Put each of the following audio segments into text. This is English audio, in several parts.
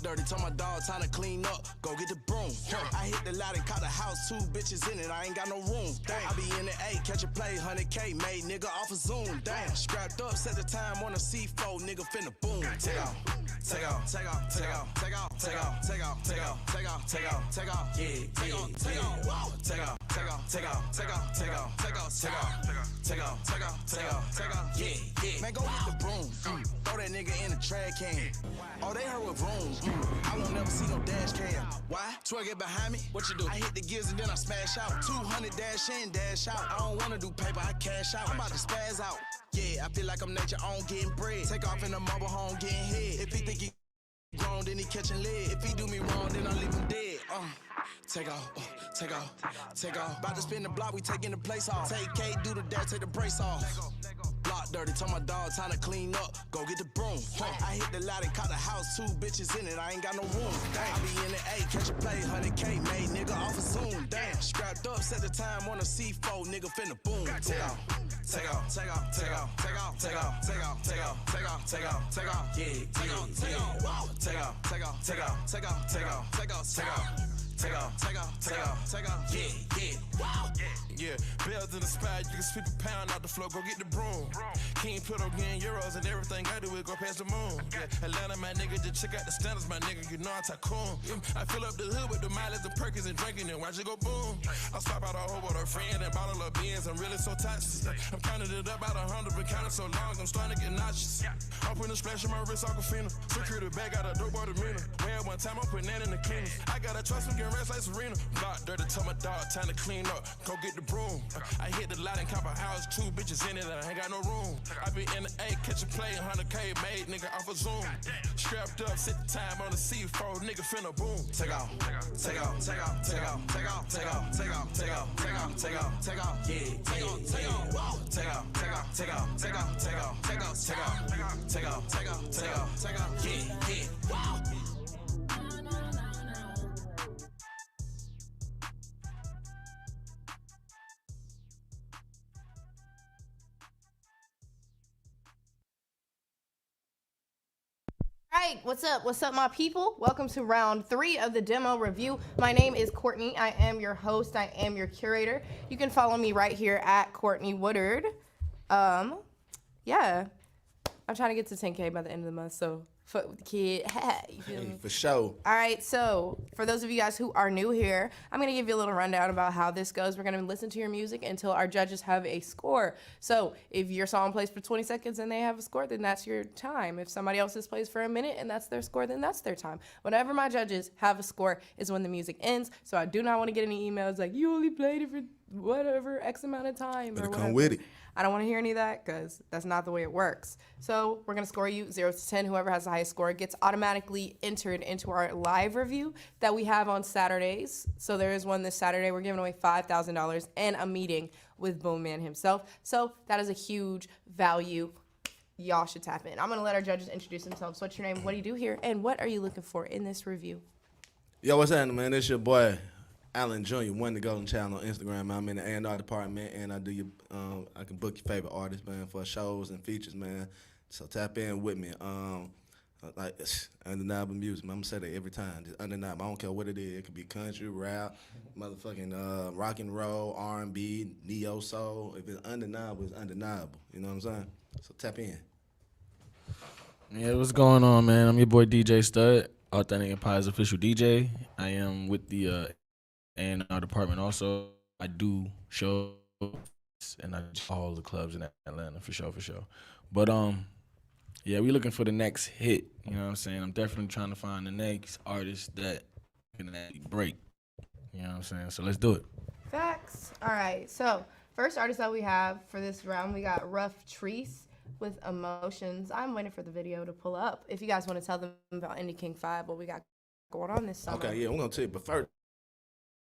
dirty, told my dog time to clean up. Go get the broom. I hit the lot and caught a house, 2 bitches in it. I ain't got no room. I be in the A, catch a play, 100K, made nigga off a Zoom. Damn, scrapped up, set the time on a C4, nigga finna boom. Take off, take off, take off, take off, take off, take off, take off, take off, take off, take off, take off, yeah, take off, take off, take off, take off, take off, take off, take off, take off, take off, take off, take off, take off, take off, yeah, yeah. Man, go get the broom. Throw that nigga in the trash can. Oh, they heard with vroom. I won't never see no dash cam. Why? Twerk it behind me. What you do? I hit the gears and then I smash out. 200 dash in, dash out. I don't wanna do paper, I cash out. I'm about to spaz out. Yeah, I feel like I'm nature on getting bread. Take off in the mobile home getting head. If he think he grown, then he catching lead. If he do me wrong, then I leave him dead. Take off, take off, take off. About to spin the block, we taking the place off. Take K, do the dash, take the brace off. Block dirty, told my dog time to clean up. Go get the broom. I hit the lot and caught a house, 2 bitches in it. I ain't got no room. I be in the A, catch a play, 100K, made nigga off a Zoom. Damn, scrapped up, set the time on a C4, nigga finna boom. Take off, take off, take off, take off, take off, take off, take off, take off, take off, take off, take off, yeah, take off, take off, take off, take off, take off, take off, take off, take off, take off. Take off, take off, take off, take off, yeah, yeah, wow, yeah. Bells in the spot, you can sweep a pound out the floor, go get the broom. King Pluto getting euros and everything I do is go past the moon. Yeah. Atlanta, my nigga, just check out the standards, my nigga, you know I'm tycoon. I fill up the hood with the mileage and perkins and drinking and watch it go boom. I swap out a hoe with a friend and bottle of beans, I'm really so toxic. I'm counting it up out 100, been counting so long, I'm starting to get nauseous. I'm putting a splash in my wrist, Aquafina. Security bag, got a dope boy demeanor. Way one time, I'm putting that in the cleaners. I gotta trust me, rest like Serena. Block dirty, tell my dog time to clean up. Go get the broom. I hit the lot and cop a house, 2 bitches in it, and I ain't got no room. I be in the A, catch a play, 100K, made nigga off a Zoom. Strapped up, sit the time on the C4, nigga finna boom. Take off, take off, take off, take off, take off, take off, take off, take off, take off, take off, take off, yeah, take off, take off, take off, take off, take off, take off, take off, take off, take off, take off, take off, take off, take off, yeah, yeah, wow. All right, what's up? What's up, my people? Welcome to round 3 of the demo review. My name is Courtney. I am your host. I am your curator. You can follow me right here at Courtney Woodard. Yeah, I'm trying to get to 10K by the end of the month, so fuck with the kid. You feel me? For sure. All right, so for those of you guys who are new here, I'm going to give you a little rundown about how this goes. We're going to listen to your music until our judges have a score. So if your song plays for 20 seconds and they have a score, then that's your time. If somebody else's plays for a minute and that's their score, then that's their time. Whenever my judges have a score is when the music ends. So I do not want to get any emails like, you only played it for whatever X amount of time. Better or come with it. I don't want to hear any of that because that's not the way it works. So we're going to score you 0 to 10. Whoever has the highest score gets automatically entered into our live review that we have on Saturdays. So there is one this Saturday. We're giving away $5,000 and a meeting with Boom Man himself. So that is a huge value. Y'all should tap in. I'm going to let our judges introduce themselves. What's your name? What do you do here? And what are you looking for in this review? Yo, what's happening, man? It's your boy, Allen Jr., One the Golden Child on Instagram. I'm in the A&R department, and I do I can book your favorite artists, man, for shows and features, man. So tap in with me. Like undeniable music, man. I'm gonna say that every time. Just undeniable. I don't care what it is. It could be country, rap, motherfucking rock and roll, R&B, neo soul. If it's undeniable, it's undeniable. You know what I'm saying? So tap in. Yeah, what's going on, man? I'm your boy DJ Stud, Authentic Empire's official DJ. I am with the A&R department also. I do shows and I do all the clubs in Atlanta for sure. But yeah, we looking for the next hit. You know what I'm saying? I'm definitely trying to find the next artist that can actually break. You know what I'm saying? So let's do it. Facts. All right. So first artist that we have for this round, we got Rough Trees with Emotions. I'm waiting for the video to pull up. If you guys want to tell them about Indie King 5, what we got going on this summer. Okay, yeah, I'm gonna tell you. But first,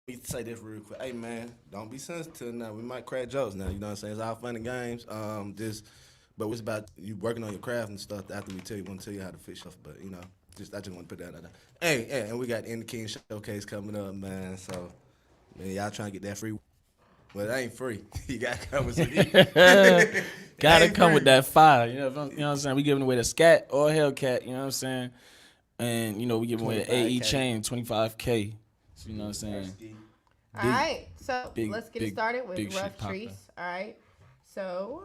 let me say this real quick. Hey man, don't be sensitive now. We might crack jokes now. You know what I'm saying? It's all fun and games. But it's about you working on your craft and stuff. After we want to tell you how to fix stuff. But you know, I just want to put that out there. Hey, yeah, and we got Indie King Showcase coming up, man. So, man, y'all trying to get that free. Well, it ain't free. You got to come with some Gotta come with that fire. You know what I'm saying? We giving away the scat or Hellcat. You know what I'm saying? And, you know, we give away an AE 25K. chain, 25K. So, you know what I'm saying? All right, so big- let's get big- started with big shit Rough poppin'. Trees. All right, so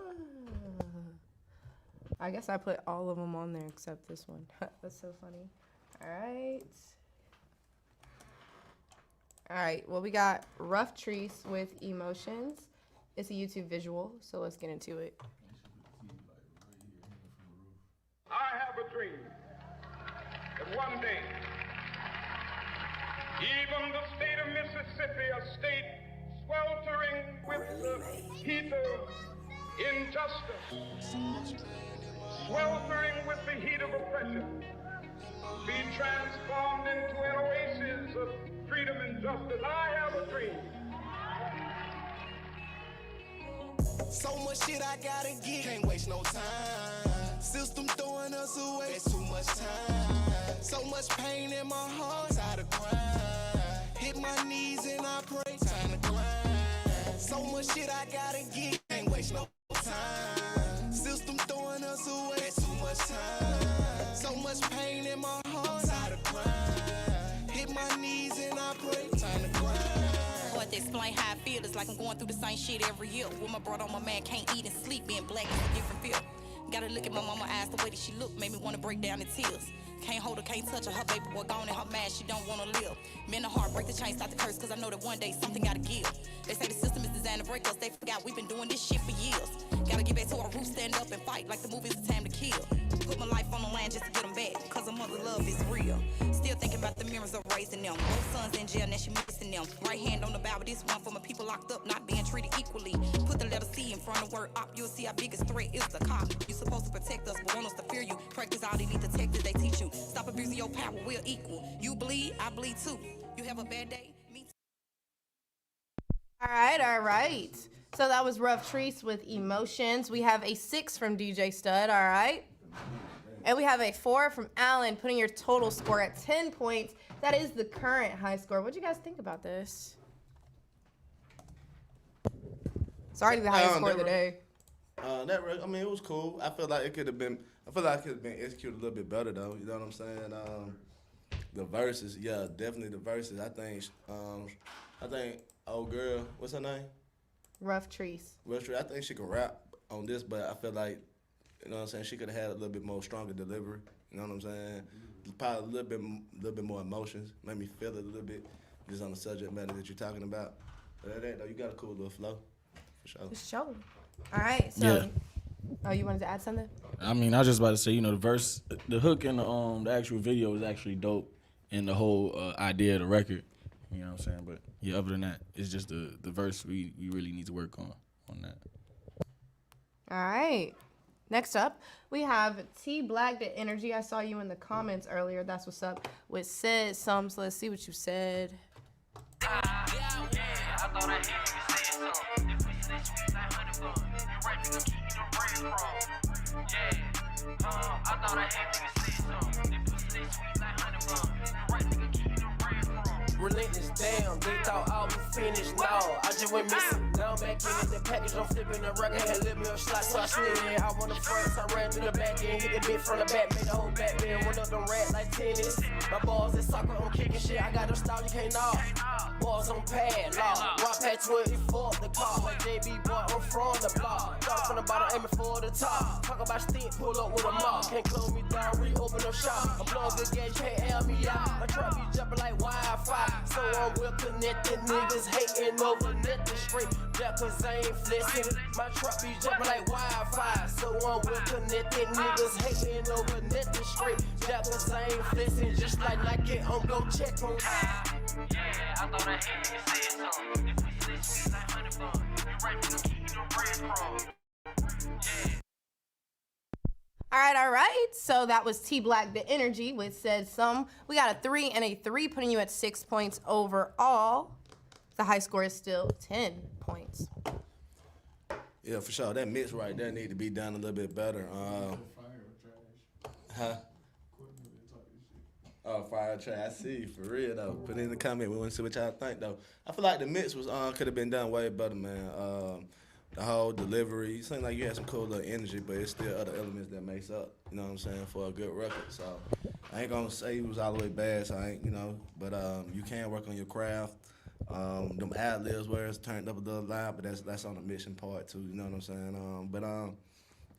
I guess I put all of them on there except this one. That's so funny. All right. All right, well, we got Rough Trees with Emotions. It's a YouTube visual, so let's get into it. I have a dream that one day, even the state of Mississippi, a state sweltering with the heat of injustice, sweltering with the heat of oppression, be transformed into an oasis of freedom and justice. I have a dream. So much shit I gotta get, can't waste no time. System throwing us away, that's too much time. So much pain in my heart, tired of crying. Hit my knees and I pray, time to grind. So much shit I gotta get, can't waste no time. System throwing us away, that's too much time. So much pain in my heart, tired of crying. Hit my knees and I pray, time to grind. Hard to explain how I feel. It's like I'm going through the same shit every year. With my brother, my man can't eat and sleep. Being black is a different feel. Gotta look at my mama eyes, the way that she look made me wanna break down in tears. Can't hold her, can't touch her, her baby boy gone and her mad, she don't wanna live. Men the heart, break the chain, start the curse, cause I know that one day something gotta give. They say the system is designed to break us, they forgot we've been doing this shit for years. Gotta get back to our roots, stand up and fight like the movie's a time to kill. Put my life on the line just to get them back, cause a mother love is real. Still thinking about the memories of raising them. Both sons in jail, now she missing them. Right hand on the Bible, this one for my people locked up, not being treated equally. Put the letter C in front of word op, you'll see our biggest threat is the cop. You supposed to protect us, but want us to fear you. Practice all they need to take they teach you. Stop abusing your power, we're equal. You bleed, I bleed too. You have a bad day, me too. All right, all right. So that was Rough Trees with Emotions. We have a 6 from DJ Stud, all right? And we have a 4 from Alan, putting your total score at 10 points. That is the current high score. What do you guys think about this? It's already the highest score of the day. I mean, it was cool. I feel like it could have been executed a little bit better though. You know what I'm saying? The verses, yeah, definitely the verses. I think old girl, what's her name? Rough Trees. I think she could rap on this, but I feel like, you know what I'm saying, she could have had a little bit more stronger delivery. You know what I'm saying? Probably a little bit more emotions. Made me feel it a little bit, just on the subject matter that you're talking about. But that though, you got a cool little flow, for sure. For sure. All right, so. Yeah. Oh, you wanted to add something? I mean, I was just about to say, you know, the verse, the hook and the actual video is actually dope, and the whole idea of the record. You know what I'm saying? But yeah, other than that, it's just the verse we really need to work on that. All right. Next up, we have T Black the Energy. I saw you in the comments earlier. That's what's up. With said some. So let's see what you said. Relentless, damn, they thought I was finished. No, I just went missing. Now I'm back in the package, I'm flipping the record, had lit me a shot, so I slid in. I want the front, so I ran to the back end, hit the bit from the back, made the whole back bend, run up them rat like tennis. My balls in soccer, I'm kicking shit, I got them style, you can't know. Balls on pad, law, rock pad 24, the car, like JB boy, I'm from the block. Start from the bottom, aiming for the top. Talk about stint, pull up with a mop. Can't close me down, reopen up shop. I'm blowing good gas, can't air me out. My truck be jumping like Wi-Fi. So I'm well connected, niggas hating over nothing straight. Yeah, cause I ain't flexing. My truck be jumping like Wi-Fi. So I'm well connected, niggas hating over nothing straight. Yeah, cause I ain't flexing. Just like Nike, I'm gon' check on. Yeah, I thought I had you said something. If we say sweet like honey bun, we right to keep you the breadcrumbs. Yeah. All right. So that was T Black the Energy with said some. We got a 3 and a 3, putting you at 6 points overall. The high score is still 10 points. Yeah, for sure. That mix right there need to be done a little bit better. Huh? Oh, fire trash. I see you, for real though. Put it in the comment. We want to see what y'all think though. I feel like the mix was could have been done way better, man. the whole delivery. You seem like you had some cool little energy, but it's still other elements that makes up, you know what I'm saying, for a good record. So I ain't gonna say it was all the way bad, so I ain't, you know, but you can work on your craft. Them ad-libs where it's turned up a little loud, but that's on the mission part too, you know what I'm saying?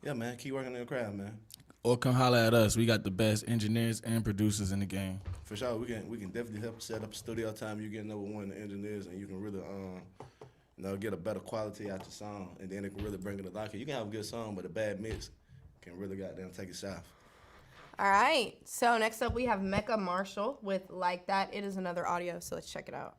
Yeah, man, keep working on your craft, man. Or come holler at us. We got the best engineers and producers in the game. For sure, we can definitely help set up a studio time. You get number one of the engineers, and you can really get a better quality out your song, and then it can really bring it to life. You can have a good song, but a bad mix can really goddamn take it south. All right. So next up we have Mecca Marshall with Like That. It is another audio, so let's check it out.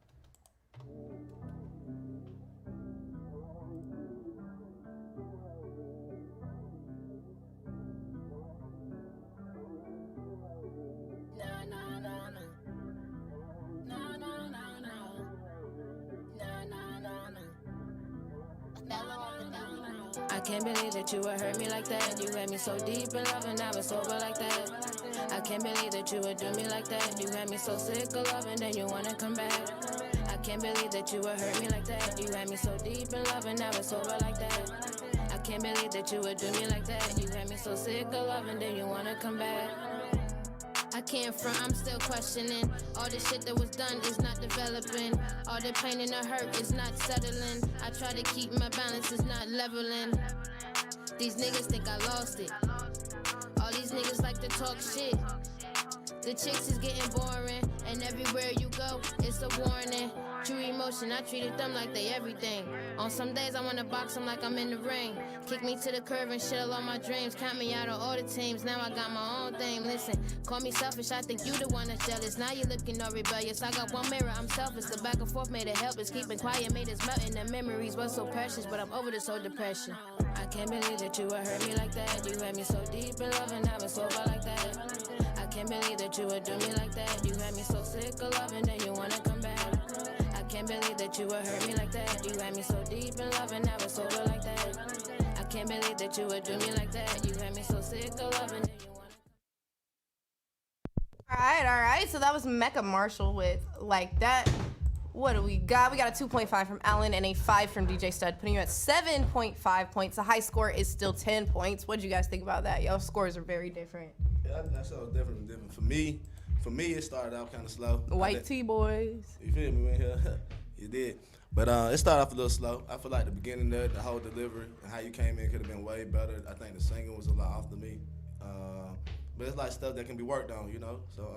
I can't believe that you would hurt me like that. You had me so deep in love and I was sober like that. I can't believe that you would do me like that. You had me so sick of love and then you wanna come back. I can't believe that you would hurt me like that. You had me so deep in love and I was sober like that. I can't believe that you would do me like that. You had me so sick of love and then you wanna come back. I can't front, I'm still questioning. All the shit that was done is not developing. All the pain and the hurt is not settling. I try to keep my balance, it's not leveling. These niggas think I lost it. All these niggas like to talk shit. The chicks is getting boring, and everywhere you go, it's a warning. True emotion, I treated them like they everything. On some days I wanna box them like I'm in the ring. Kick me to the curb and shit all my dreams. Count me out of all the teams, now I got my own thing. Listen, call me selfish, I think you the one that's jealous. Now you looking all rebellious. I got one mirror, I'm selfish. The back and forth made it helpless. Keeping quiet made us melt, and the memories was so precious. But I'm over this whole depression. I can't believe that you would hurt me like that. You had me so deep in love and I was sober like that. I can't believe that you would do me like that. You had me so sick of love and then you wanna come back. I can't believe that you would hurt me like that. You had me so deep in love and I was sober like that. I can't believe that you would do me like that. You had me so sick of love and then you wanna. All right. So that was Mecca Marshall with Like That. What do we got? We got a 2.5 from Allen and a 5 from DJ Stud, putting you at 7.5 points. The high score is still 10 points. What did you guys think about that? Y'all scores are very different. Yeah, that's so different. For me, it started out kind of slow. White T-boys. You feel me? When here, you did. But it started off a little slow. I feel like the beginning there, the whole delivery and how you came in could have been way better. I think the singing was a lot off to me. But it's like stuff that can be worked on, you know. So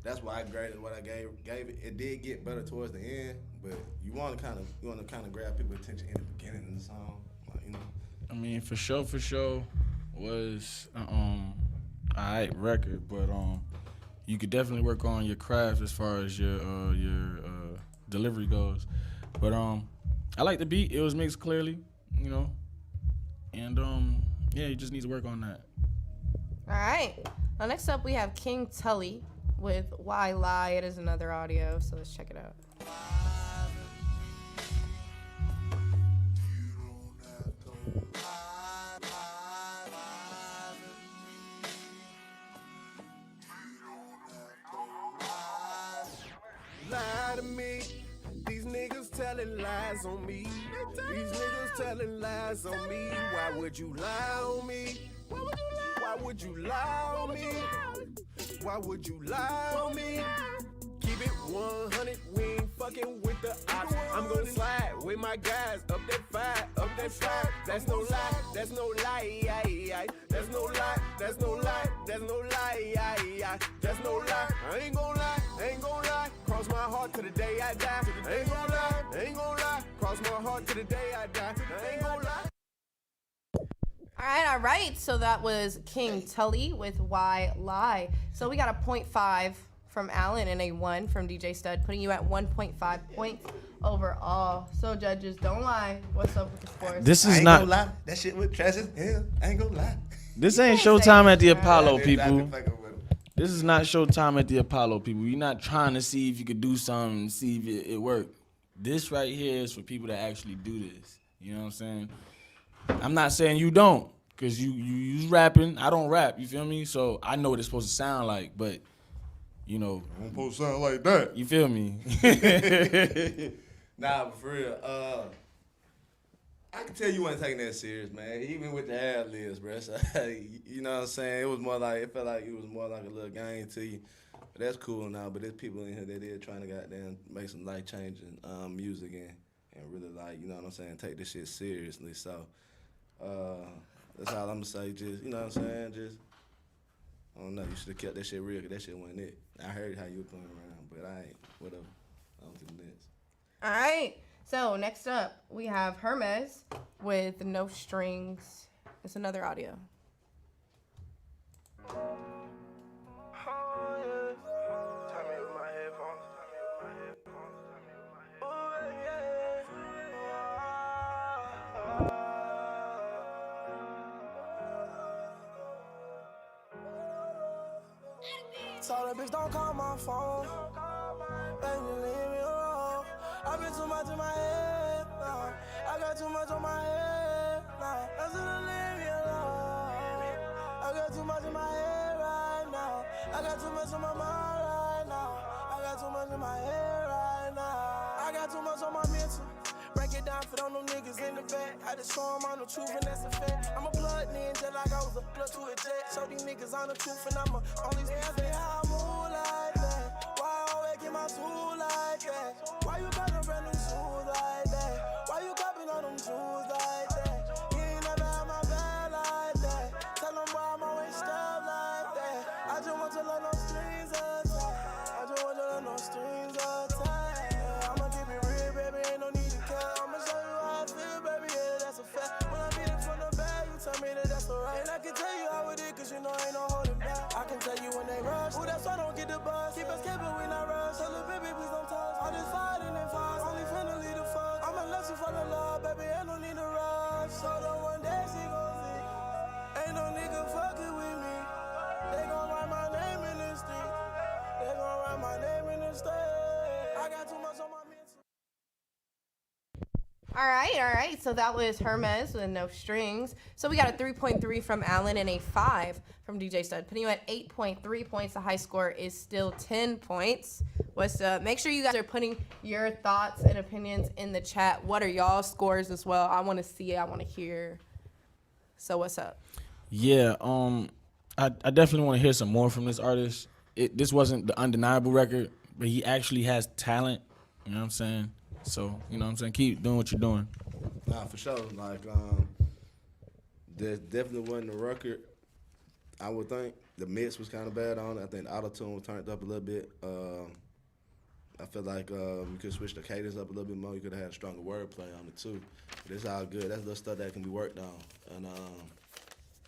that's why I graded what I gave it. It did get better towards the end, but you want to kind of grab people's attention in the beginning of the song, like, you know. I mean, for sure was alright record, but you could definitely work on your craft as far as your delivery goes. But I like the beat. It was mixed clearly, you know, and yeah, you just need to work on that. All right. Now next up we have King Tully with Why Lie. It is another audio, so let's check it out. Lie to me. These niggas telling lies on me. These niggas telling lies on me. Why would you lie on me? Why would you lie on me? Why would you lie on me? Keep it 100, we ain't fucking with the ops. I'm gonna slide with my guys up that five, up that five. That's no lie, that's no lie, that's no lie, that's no lie, that's no lie, that's no lie. I ain't gonna lie, cross my heart to the day I die. I ain't gonna lie, cross my heart to the day I die. I ain't gonna lie. All right. So that was King Tully with Why Lie. So we got a 0.5 from Allen and a 1 from DJ Stud, putting you at 1.5 points overall. So judges, don't lie. What's up with the scores? This is I ain't not. gonna lie. That shit with Travis Hill. I ain't gonna lie. This ain't can't say showtime at the that. Apollo, people. This is not showtime at the Apollo, people. You're not trying to see if you could do something and see if it worked. This right here is for people that actually do this. You know what I'm saying? I'm not saying you don't, because you rapping. I don't rap, you feel me? So I know what it's supposed to sound like, but, you know. I don't supposed to sound like that. You feel me? Nah, but for real, I can tell you wasn't taking that serious, man. Even with the ad libs, bro. So, you know what I'm saying? It felt like it was more like a little game to you. But that's cool now. But there's people in here that is trying to goddamn make some life changing music and really like, you know what I'm saying, take this shit seriously. So that's all I'm gonna say. Just, you know what I'm saying? Just, I don't know. You should have kept that shit real, because that shit wasn't it. I heard how you were playing around, but I ain't. Whatever. On to the next. All right. So next up, we have Hermes with No Strings. It's another audio. Told that bitch don't call my phone. Baby, leave me alone. I've been too much in my head now. I got too much on my head now. I should've leave me alone. I got too much in my head right now. I got too much on my mind right now. I got too much in my head right now. I got too much on my mental. Break it down for them niggas in the back. I just show them on the truth and that's a fact. I'm a blood ninja like I was a blood to a jet. Show these niggas on the truth and I'm a only ask me how I move like that. Why I always get my tool like that? Why you got them brand new shoes like that? Why you copping on them shoes like that? You ain't never had my bag like that. Tell them why I'm always stuff like that. I just want to let no strings attached. I just want to let no strings attached. I'ma keep it real, baby, ain't no need to care. I'ma show you how I feel, baby, yeah, that's a fact. When I beat it from the back, you tell me that that's alright. And I can tell you how it is, cause you know ain't no holding back. I can tell you when they rush, ooh, that's why I don't get the bus. Keep escaping, we not rush. Tell the baby, please don't touch. All this fighting and fast, only finna lead the fuck. I'ma let you fall in love, baby, ain't no need to rush. So the one day she gon' see, ain't no nigga fucking with me. They gon' write my name in the street. They gon' write my name in the street. I got too much on my mental. All right. So that was Hermes with No Strings. So we got a 3.3 from Allen and a 5 from DJ Stud, putting you at 8.3 points. The high score is still 10 points. What's up? Make sure you guys are putting your thoughts and opinions in the chat. What are y'all scores as well? I want to see it. I want to hear. So what's up? Yeah, I definitely want to hear some more from this artist. This wasn't the undeniable record, but he actually has talent. You know what I'm saying? So, you know what I'm saying? Keep doing what you're doing. Nah, for sure. Like, there definitely wasn't a record. I would think the mix was kind of bad on it. I think the auto-tune was turned up a little bit. I feel like you could switch the cadence up a little bit more. You could have had a stronger wordplay on it, too. But it's all good. That's little stuff that can be worked on. And, you know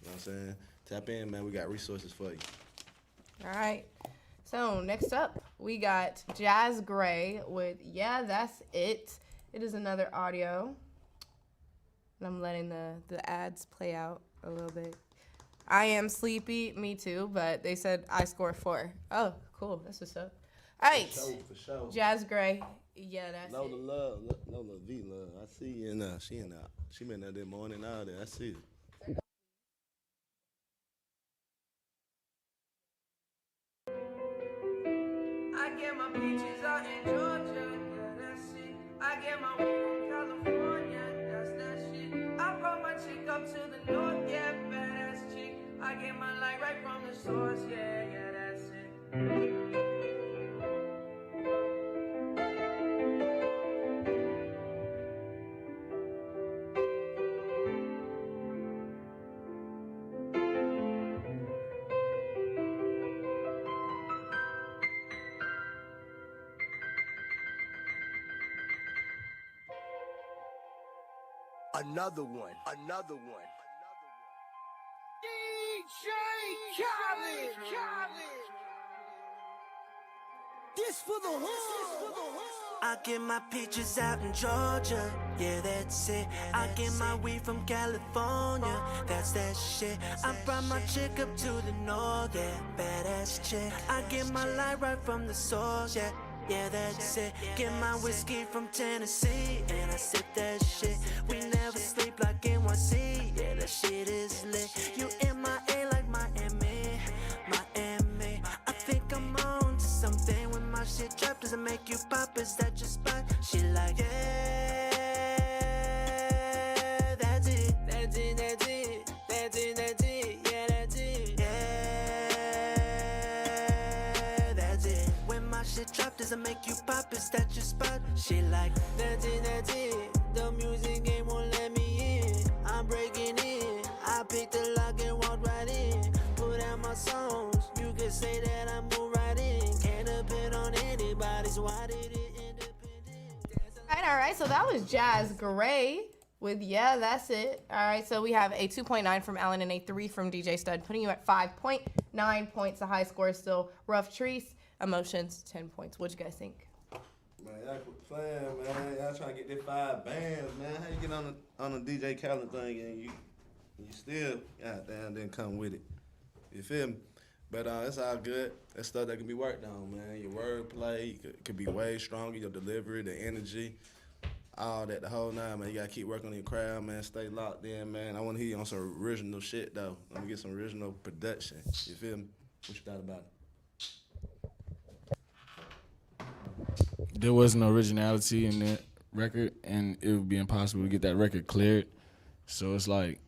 what I'm saying? Tap in, man. We got resources for you. All right. So next up, we got Jazz Gray with Yeah, That's It. It is another audio. And I'm letting the ads play out a little bit. I am sleepy, me too, but they said I score 4. Oh, cool. That's what's up. All right. For sure. Jazz Gray. Yeah, that's Lola it. Love, Lola V Love. I see you in there. She in there. She been there this morning all day. I see it. I get my peaches out in Georgia, yeah, that's it. I get my weed from California, that's that shit. I brought my chick up to the north, yeah, badass chick. I get my light right from the source, yeah, that's it. Another one. DJ Khaled. This for the hood. I get my peaches out in Georgia, yeah, that's it. I get my weed from California, that's that shit. I brought my chick up to the north, yeah, badass chick. I get my light right from the source, yeah. Yeah, that's it. Get my whiskey from Tennessee, and I sip that shit. We never sleep like NYC, yeah, that shit is lit. You in my A like Miami. I think I'm on to something when my shit drop. Does it make you pop? Is that your spot? She like, yeah. does it make you pop? Is that your spot? She like, that's it. The music game won't let me in. I'm breaking in. I picked the lock and walked right in. Put out my songs. You can say that I move right in. Can't depend on anybody, so why did it independent? All right. So that was Jazz Gray with Yeah, That's It. All right. So we have a 2.9 from Alan and a 3 from DJ Stud, putting you at 5.9 points. The high score is still Rough Trees. Emotions, 10 points. What'd you guys think? Man, y'all quit playing, man. Y'all trying to get them 5 bands, man. How you get on the DJ Khaled thing and you still, goddamn, didn't come with it. You feel me? But it's all good. That's stuff that can be worked on, man. Your wordplay could be way stronger. Your delivery, the energy, all that, the whole nine, man. You gotta keep working on your crowd, man. Stay locked in, man. I want to hear you on some original shit, though. Let me get some original production. You feel me? What you thought about it? There was no originality in that record, and it would be impossible to get that record cleared. So it's like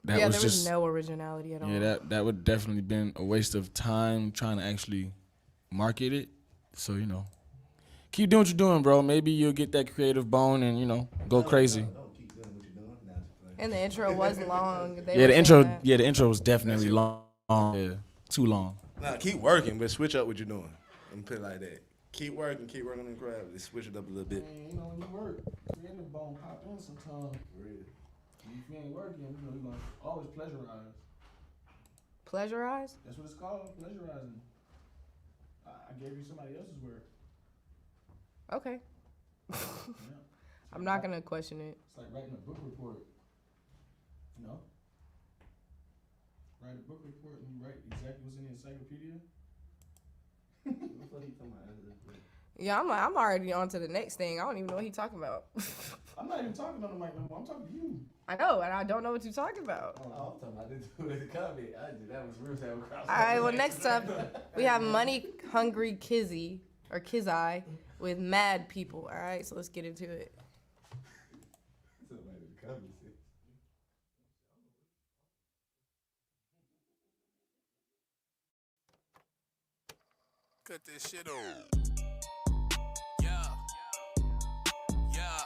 that yeah, was there just was no originality at all. yeah. That would definitely been a waste of time trying to actually market it. So keep doing what you're doing, bro. Maybe you'll get that creative bone and go crazy. Don't keep doing what you're doing. Nah, just playing. And the intro was long. They Yeah, were the saying intro. that. Yeah, the intro was definitely long. Yeah, too long. Nah, keep working, but switch up what you're doing. Let me put it like that. Keep working on the crowd. Just switch it up a little bit. Man, when you work, creative bone pop in sometimes. If you ain't working, you're gonna always pleasurize. Pleasurize? That's what it's called, pleasurizing. I gave you somebody else's work. Okay. Yeah. I'm not gonna question it. It's like writing a book report. Write a book report and you write exactly what's in the encyclopedia. Yeah, I'm already on to the next thing. I don't even know what he's talking about. I'm not even talking on the mic no more. I'm talking to you. I know, and I don't know what you're talking about. Oh, I'm talking about this dude in the comment. That was real time across. All right, well, next up, we have Money Hungry Kizzy, or Kizai, with Mad People. All right, so let's get into it. Somebody in the comments said. Cut this shit on. Yeah. Yeah.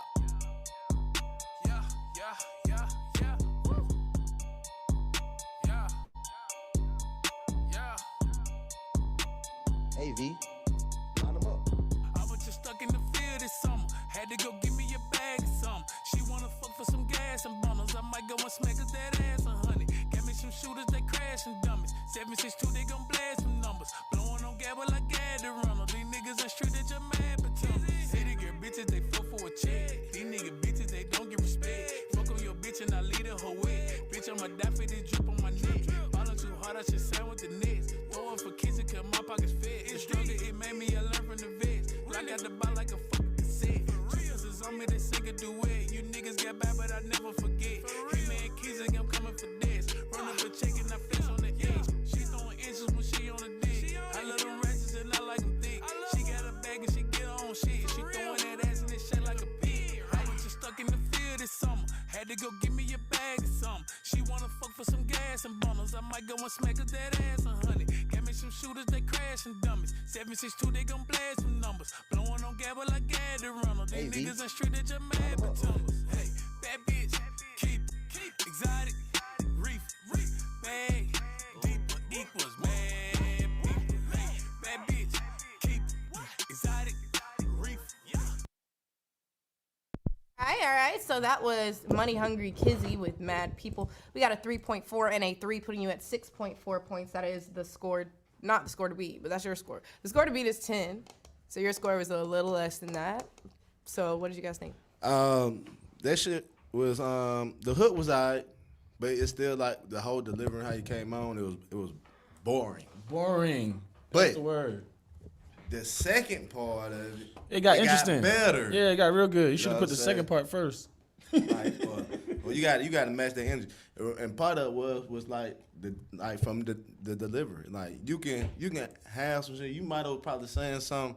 Yeah. Yeah. Yeah. Yeah. Woo. Yeah. Yeah. Hey, V. Line 'em up. I was just stuck in the field this summer. Had to go give me a bag or something. She wanna fuck for some gas and bundles. I might go and smack her that ass and honey. Got me some shooters, they crashing dummies. 762, they gon' blast some numbers. Blowing on gabble like Gaddy Runner. These niggas ain't street, they just mad pajamas. City girl bitches, they fuck for a check. These nigga bitches, they don't give respect. Fuck on your bitch and I lead her wet. Bitch, I'ma die for this drip on my neck. Ballin' too hard, I should sign with the Nets. Throwin' for kissing, cause my pockets fed. It's struggle, it made me, I learn from the vets. I got the ball like a fucking cassette. Jesus is on me, they sing a duet. You niggas get bad, but I never forget. He-Man kissing, I'm coming for this. Run up a check and I flex on the edge. She throwing inches when she on the dick. I love them ratchets and I like them thick. She got a bag and she get her own shit. She throwing that ass and it shake like a pig. I was just stuck in the field this summer. Had to go give me a bag or something. She wanna fuck for some gas and bundles. I might go and smack her that ass and honey. Got me some shooters, they crashing dummies. 762, they gon' blast some numbers. Blowing on gabble like Gaddy Runner. These niggas ain't street, they just mad pajamas. Hey, bad bitch, keep exotic, reef, bag, deeper equals mad people. Hey, bad bitch, keep exotic, reef, All right. So that was Money Hungry Kizzy with Mad People. We got a 3.4 and a 3, putting you at 6.4 points. That is the score, not the score to beat, but that's your score. The score to beat is 10. So your score was a little less than that. So what did you guys think? That shit was the hook was alright, but it's still like the whole delivering how you came on. It was boring. Boring. But That's the word. the second part of It got interesting. Better. Yeah, it got real good. You should have know put the what I'm second saying? part first. Like, well, you got to match the energy, and part of it was like from the delivery. Like you can have some shit. You might have probably saying something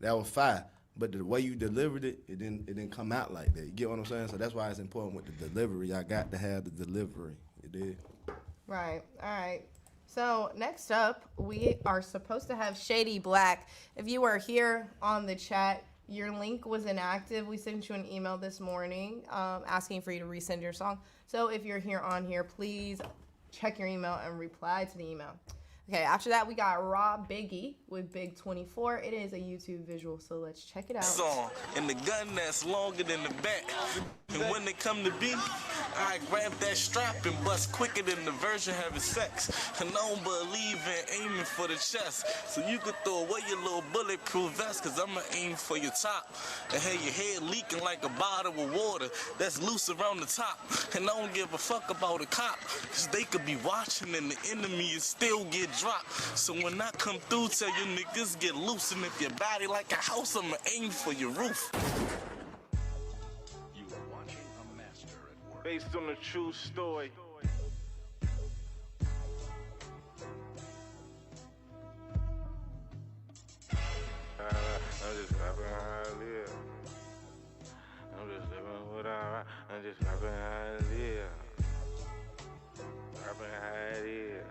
that was fire, but the way you delivered it, it didn't come out like that. You get what I'm saying? So that's why it's important with the delivery. I got to have the delivery. You did. Right. All right. So next up, we are supposed to have Shady Black. If you are here on the chat, your link was inactive. We sent you an email this morning asking for you to resend your song. So if you're here, please check your email and reply to the email. Okay, after that, we got Rob Biggie with Big 24. It is a YouTube visual, so let's check it out. Song and the gun that's longer than the back. And when they come to be, I grab that strap and bust quicker than the virgin having sex. And I don't believe in aiming for the chest. So you could throw away your little bulletproof vest, cause I'ma aim for your top. And have your head leaking like a bottle of water that's loose around the top. And I don't give a fuck about a cop, cause they could be watching and the enemy is still get dropped. So when I come through, tell you niggas get loose. And if your body like a house, I'ma aim for your roof. Based on a true story. I'm just rapping how I live. I'm just living what I write. I'm just rapping how I live. Rapping how it is.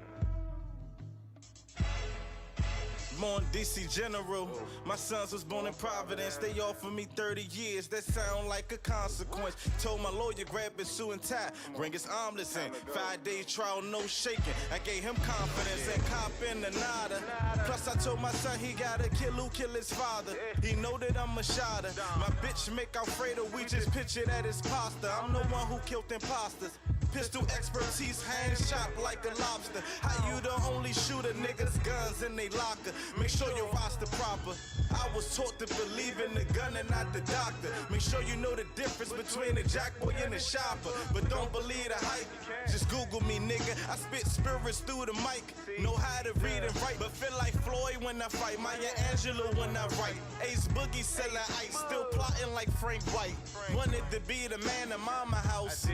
Born DC General, my sons was born in Providence. They offered me 30 years, that sound like a consequence. Told my lawyer grab his suit and tie, bring his omelets in. 5 days trial, no shaking. I gave him confidence and cop in the nada. Plus I told my son he gotta kill his father. He know that I'm a shotter. My bitch make Alfredo, we just picture that it's pasta. I'm the one who killed imposters. Pistol expertise, hand shot like a lobster. How you the only shooter, niggas guns in they locker? Make sure your roster proper. I was taught to believe in the gun and not the doctor. Make sure you know the difference between the jackboy and the shopper. But don't believe the hype, just Google me, nigga. I spit spirits through the mic. Know how to read and write, but feel like Floyd when I fight. Maya Angelou when I write. Ace Boogie selling ice, still plotting like Frank White. Wanted to be the man in mama house,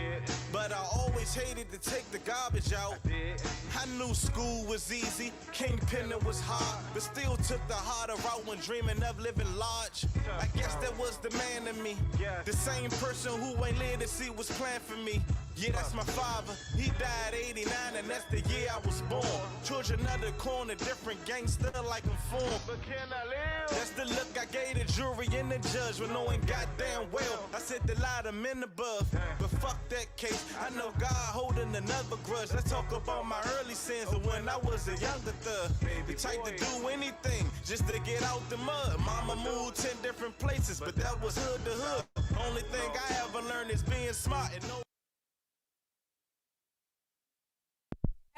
but I always hated to take the garbage out. I knew school was easy, kingpinning was hard, but still took the harder route when dreaming of living large. I guess that was the man in me, the same person who ain't live to see was planned for me. Yeah, that's my father. He died 89 and that's the year I was born. Children of the corner, different gangster like I'm formed. But can I live? That's the look I gave the jury and the judge when knowing goddamn well I said the light I'm in above. But fuck that case, I know God holding another grudge. Let's talk about my early sins and when I was a younger thug. The type to do anything just to get out the mud. Mama moved 10 different places, but that was hood to hood. Only thing I ever learned is being smart and no.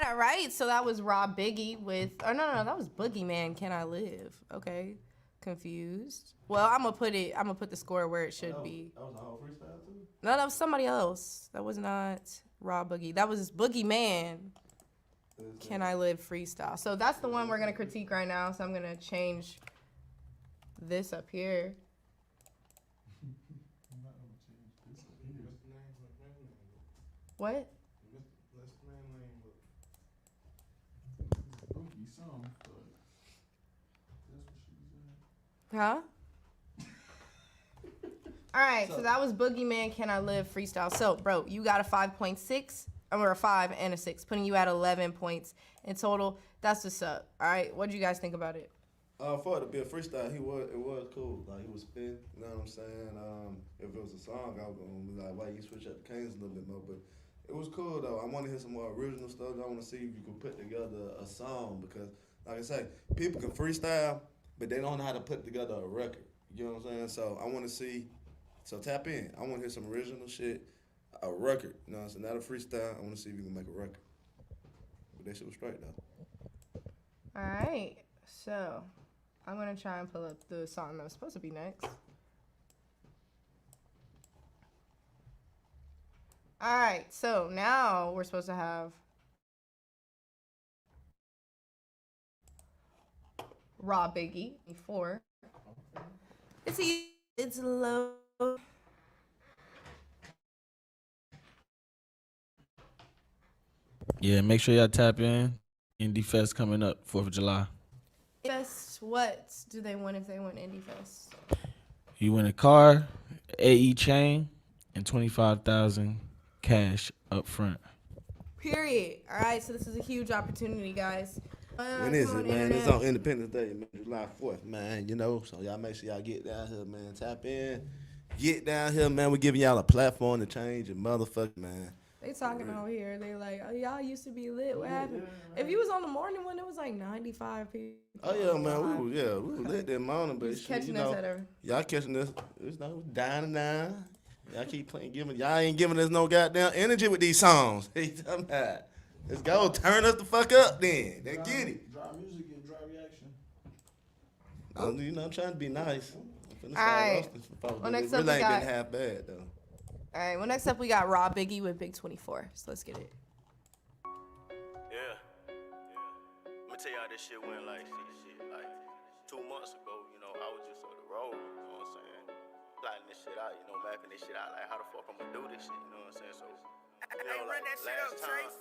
All right, so that was Rob Biggie with, oh no, that was Boogeyman, Can I Live? Okay, confused. Well, I'm gonna put the score where it should be. That was a whole freestyle too? No, that was somebody else. That was not Rob Boogie. That was Boogeyman, Can I Live freestyle. So that's the one we're gonna critique right now. So I'm gonna change this up here. What? Huh? All right, so that was Boogeyman, Can I Live freestyle. So, bro, you got a 5.6, or a 5 and a 6, putting you at 11 points in total. That's what's up. All right, what do you guys think about it? For it to be a freestyle, it was cool. Like, he was spitting, you know what I'm saying? If it was a song, I was going to be like, why you switch up the canes a little bit more? But it was cool, though. I want to hear some more original stuff. I want to see if you can put together a song because, like I say, people can freestyle, but they don't know how to put together a record. You know what I'm saying? So I want to see, so tap in. I want to hear some original shit, a record. You know what I'm saying? Not a freestyle. I want to see if you can make a record. But that shit was straight, though. All right, so I'm going to try and pull up the song that was supposed to be next. All right, so now we're supposed to have Rob Biggie, 4. It's low. Yeah, make sure y'all tap in. Indie Fest coming up, 4th of July. Fest, what do they win if they win Indie Fest? You win a car, AE chain, and $25,000 cash up front. Period. All right, so this is a huge opportunity, guys. When is come it, on, man? internet. It's on Independence Day, man. July 4th, man. You know, so y'all make sure y'all get down here, man. Tap in. Get down here, man. We're giving y'all a platform to change your motherfucker, man. They talking out here. They like, oh, y'all used to be lit. What happened? If you was on the morning one, it was like 95 people. Oh, yeah, man. We was lit that morning, but Just shit, catching you know, us at every. y'all catching this. It's not down and down. Y'all keep playing, y'all ain't giving us no goddamn energy with these songs. Hey, talking about, let's go, turn us the fuck up then. Then get it. Dry music and dry reaction. You know, I'm trying to be nice. All right. Well, next up really we ain't got- been half bad, though. All right, well, next up we got Raw Biggie with Big 24. So let's get it. Yeah. I'ma tell y'all this shit went like 2 months ago, you know, I was just on the road, you know what I'm saying? Plotting this shit out, you know, mapping this shit out, like how the fuck I'm gonna do this shit, you know what I'm saying? So, you know, like last time,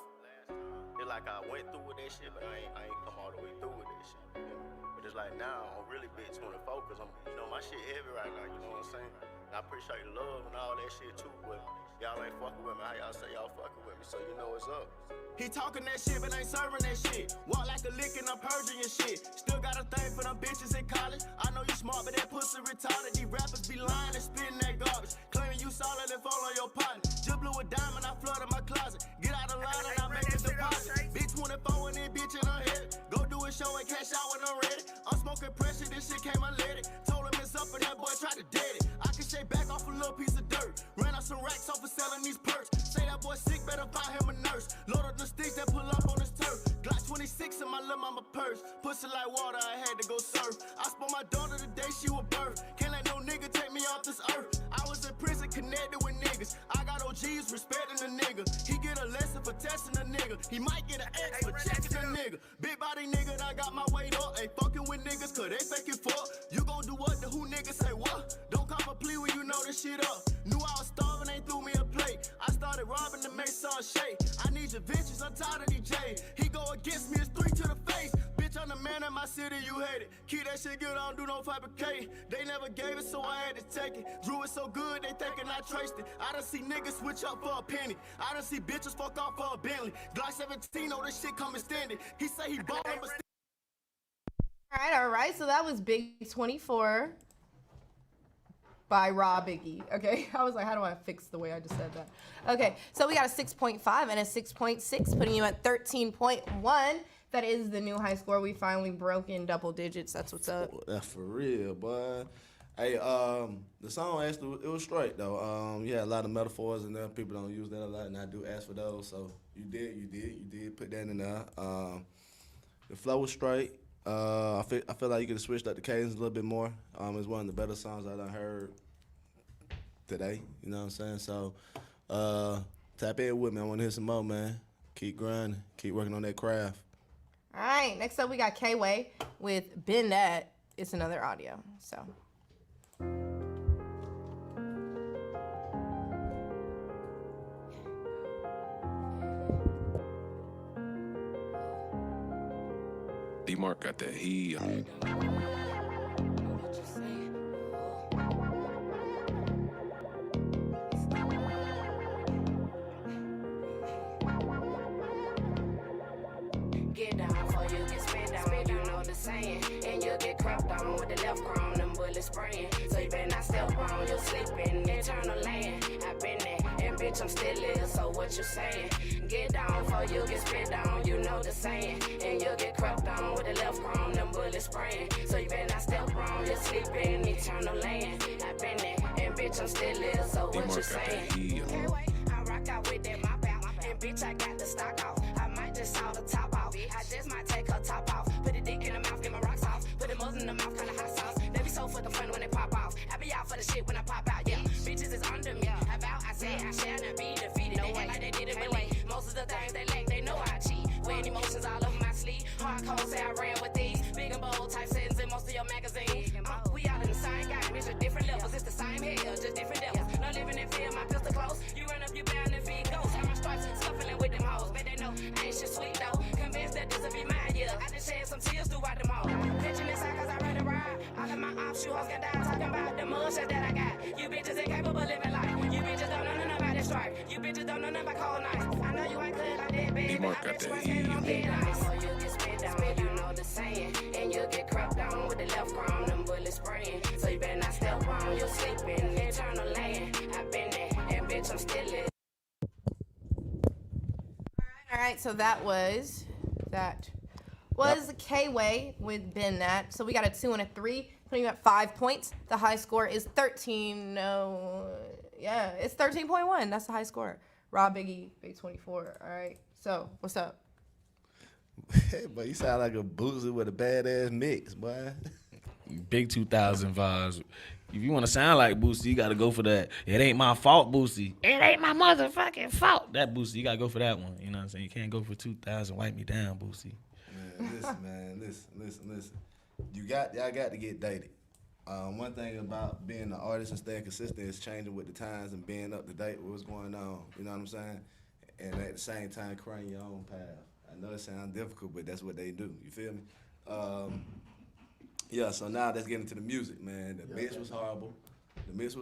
it's like I went through with that shit, but I ain't come all the way through with that shit. You know? But it's like now I'm really big 24 because I'm, you know, my shit heavy right now, you know what I'm saying? And I appreciate the love and all that shit too, but y'all ain't fucking with me. How y'all say y'all fucking with me? So you know what's up. He talking that shit, but ain't serving that shit. Walk like a lick and I'm purging your shit. Still got a thing for them bitches in college. I know you smart, but that pussy retarded. These rappers be lying and spitting that garbage. Claiming you solid and fall on your partner. Just blew a diamond, I flooded my closet. Get out of line and I make a deposit. Big 24 and then bitch in her head. Go do a show and cash out when I'm ready. I'm smoking pressure, this shit came unleaded. Told him it's up and that boy tried to dead it. I can shake back off a little piece of dirt. Ran out some racks off for selling these perks. Say that boy sick, better find him a nurse. Load up the sticks that pull up on his turf. Glock 26 in my little mama purse. Pussy like water, I had to go surf. I spoke my daughter the day she was birth. Can't let no nigga take me off this earth. I was in prison connected with niggas. I got OGs respecting a nigga. He get a lesson for testing a nigga. He might get an X for checking a nigga. Big body nigga, I got my weight up. Ain't fucking with niggas cause they faking fuck. You gon' do what? The who niggas say what? Don't cop a plea when you know this shit up. Knew I was starving, ain't threw me a plate. I started robbing to make some shake. I need your vengeance, I'm tired of these J's. He go against me, it's 3 to the face. Bitch, I'm the man in my city, you hate it. Keep that shit good, I don't do no fabricate. They never gave it, so I had to take it. Drew it so good, they thinking I traced it. I done see niggas switch up for a penny. I done see bitches fuck off for a Bentley. Glock 17, oh, this shit come extended. He say he ballin', but All right. So that was Big 24 by Raw Biggie. Okay, I was like, how do I fix the way I just said that? Okay, so we got a 6.5 and a 6.6, putting you at 13.1. That is the new high score. We finally broke in double digits. That's what's up. That's for real, boy. Hey, the song actually, it was straight though. You had a lot of metaphors in there. People don't use that a lot, and I do ask for those. So you did put that in there. The flow was straight. I feel like you could have switched up the cadence a little bit more. It's one of the better songs I done heard today. You know what I'm saying? So tap in with me. I want to hear some more, man. Keep grinding. Keep working on that craft. All right, next up we got K-Way with Been That. It's another audio, so. D-Mark got that heat. Get down before you get spit down, you know the saying. And you'll get crept on with the left chrome, them bullets spraying. So you better not step on, you'll sleep in eternal land. I've been there, and bitch, I'm still here, so what you saying? Get down before you get spit down, you know the saying. And you'll get crept on with the left chrome, them bullets spraying. So you better not step on, you'll sleep in eternal land. I've been there, and bitch, I'm still here, so what you saying? I rock out with that mop out, and bitch, I got the stock off. I might just saw the top off. I just might take her top off. Put a dick in the mouth, get my rocks off. Put the muzzle in the mouth, kinda hot sauce. They be so fucking fun when they pop off. I be out for the shit when I pop out, yeah. Bitches is under me. I vow, I said I shall not be defeated. They act like they didn't believe. Most of the things they lack, they know I cheat. Wearing emotions all over my sleeve. Hardcore say I ran with these. Big and bold type settings in most of your magazines. We all in the same game, it's just different levels. It's the same hell, just different devils. No living in fear, my pistol close. You run up, you bound and feed ghosts. Have my stripes, scuffling with them hoes. But they know I ain't shit sweet though. Convinced that this'll be mine, yeah. I just shed some tears throughout them all. Pitching inside cause I run a ride. All of my ops, you hoes can die. Talking about the mugshot that I got. You bitches incapable living life. You bitches don't know nothing about this swipe. You bitches don't know nothing about cold nights. I know you ain't good, I'm dead, baby. D-Mark got that heat. You get spit on, you know the saying. And you get crept on with the left arm, them bullets spraying. So you better not step on, you're sleeping. Eternal land, I've been there, and bitch, I'm still in. All right, so that was K-Way with Ben Nat. So we got a 2 and a 3, putting you at 5 points. The high score is 13. No, yeah, it's 13.1. That's the high score. Rob Biggie, Big 24. All right, so what's up? But you sound like a boozer with a badass mix, boy. Big 2000 vibes. If you want to sound like Boosie, you got to go for that. It ain't my fault, Boosie. It ain't my motherfucking fault. That Boosie, you got to go for that one. You know what I'm saying? You can't go for 2000. Wipe me down, Boosie. Man, listen. Y'all got to get dated. One thing about being an artist and staying consistent is changing with the times and being up to date with what's going on. You know what I'm saying? And at the same time, creating your own path. I know it sounds difficult, but that's what they do. You feel me? Yeah, so now let's get into the music, man. The mix was horrible. The mix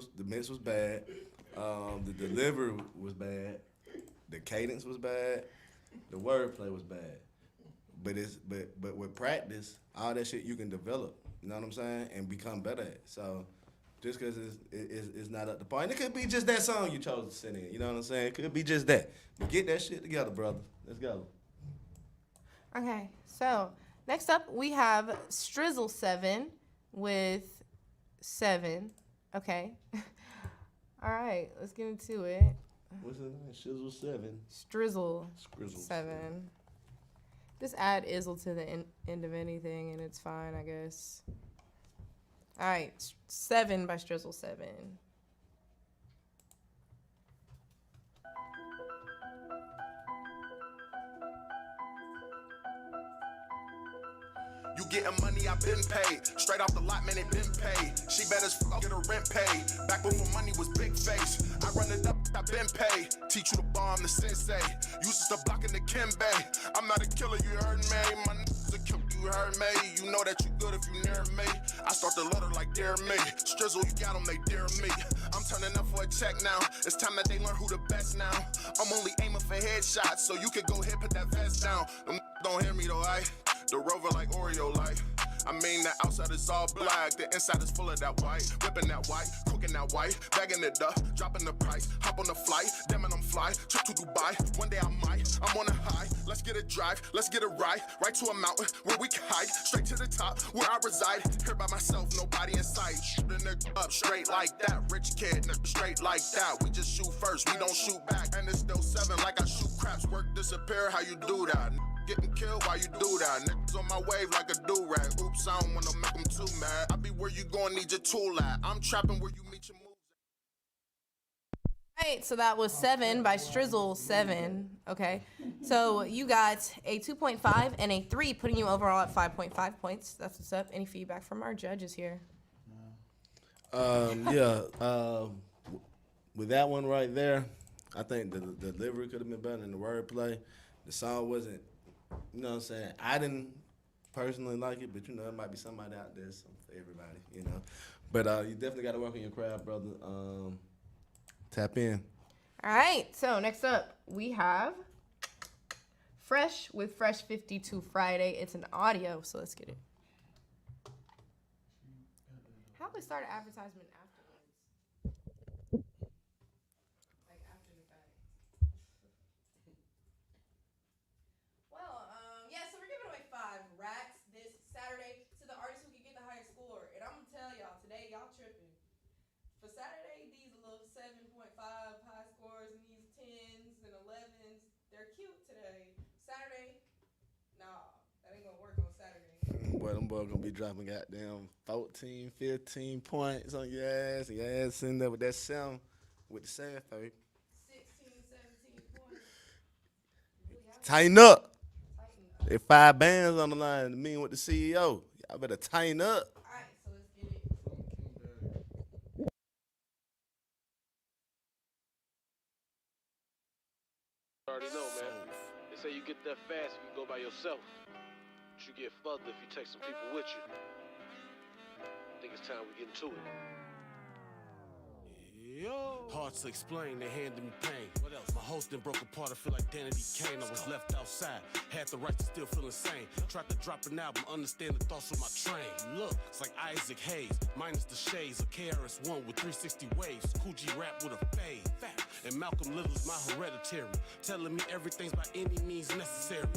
was bad. The delivery was bad. The cadence was bad. The wordplay was bad. But with practice, all that shit you can develop. You know what I'm saying? And become better at. So just because it's not up to par. And it could be just that song you chose to sing in. You know what I'm saying? It could be just that. But get that shit together, brother. Let's go. Okay, so next up we have Strizzle 7 with 7. Okay. All right, let's get into it. What's his name? Shizzle 7. Strizzle Scrizzle 7. Just add Izzle to the end of anything and it's fine, I guess. All right, 7 by Strizzle 7. You getting money, I been paid. Straight off the lot, man, it been paid. She better get her rent paid. Back before money was big face. I run it up, I been paid. Teach you the bomb, the sensei. Used to block in the Kimbe. I'm not a killer, you heard me. My niggas a killer, you heard me. You know that you good if you near me. I start the letter like dare me. Strizzle, you got them, they dare me. I'm turning up for a check now. It's time that they learn who the best now. I'm only aiming for headshots, so you can go ahead, put that vest down. Them don't hear me though, the rover like Oreo life. I mean, the outside is all black, the inside is full of that white. Whipping that white, cooking that white, bagging it up, dropping the price, hop on the flight, damn it, I'm fly, trip to Dubai, one day I might, I'm on a high, let's get a drive, let's get a ride, right to a mountain where we can hide, straight to the top where I reside, here by myself, nobody in sight, shooting it up straight like that, rich kid, straight like that, we just shoot first, we don't shoot back, and it's still 7 like I shoot craps, work disappear, how you do that? Getting killed while you do that. Niggas on my wave like a do-rag. Oops, I don't wanna make them too mad. I be where you gon' need your tool at. I'm trapping where you meet your moves All right, so that was 7 by Strizzle 7. Okay, so you got a 2.5 and a 3, putting you overall at 5.5 points. That's what's up. Any feedback from our judges here? With that one right there, I think the delivery could have been better than the wordplay. The song wasn't, you know what I'm saying? I didn't personally like it, but you know, there might be somebody out there, some for everybody, you know. But you definitely got to work on your craft, brother. Tap in. All right, so next up we have Fresh with Fresh 52 Friday. It's an audio, so let's get it. How do we start an advertisement afterwards? Like after the fact. Well, yeah, so we're giving away 5 racks this Saturday to the artist who can get the highest score. And I'm going to tell y'all, today y'all tripping. For Saturday, these little 7.5 high scores and these 10s and 11s, they're cute today. Saturday, nah, that ain't going to work on Saturday. Boy, them boys gonna be dropping goddamn 14, 15 points on your ass. And your ass sitting there with that 7, with the 7 30. 16, 17 points. Tighten up. There's 5 bands on the line to meet with the CEO. Y'all better tighten up. All right, so let's get it. You already know, man. They say you get there fast if you go by yourself. But you get further if you take some people with you. I think it's time we get into it. Hard to explain, they handed me pain. What else? My hosting broke apart, I feel like Danny Kane. I was left outside, had the right to still feel insane. Tried to drop an album, understand the thoughts on my train. Look, it's like Isaac Hayes, minus the shades of KRS-One with 360 waves. Coogee rap with a fade. And Malcolm Little's my hereditary, telling me everything's by any means necessary.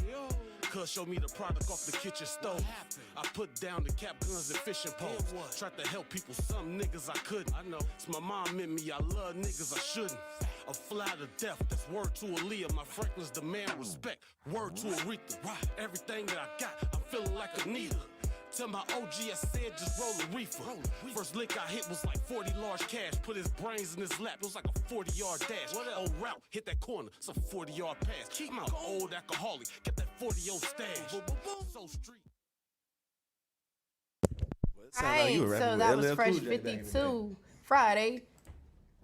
Cuz showed me the product off the kitchen stove. I put down the cap guns and fishing poles. Tried to help people, some niggas I couldn't. I know, it's my mom in me, I love niggas I shouldn't. A fly to death, that's word to Aaliyah. My Franklin's demand respect, word to Aretha. Everything that I got, I'm feeling like Anita. Tell my OG I said just roll a reefer. First lick I hit was like 40 large cash. Put his brains in his lap, it was like a 40-yard dash. Old route, hit that corner, it's a 40-yard pass. I'm an old alcoholic, get that 40-old stash. So street. Alright, so that was Fresh 52 Friday.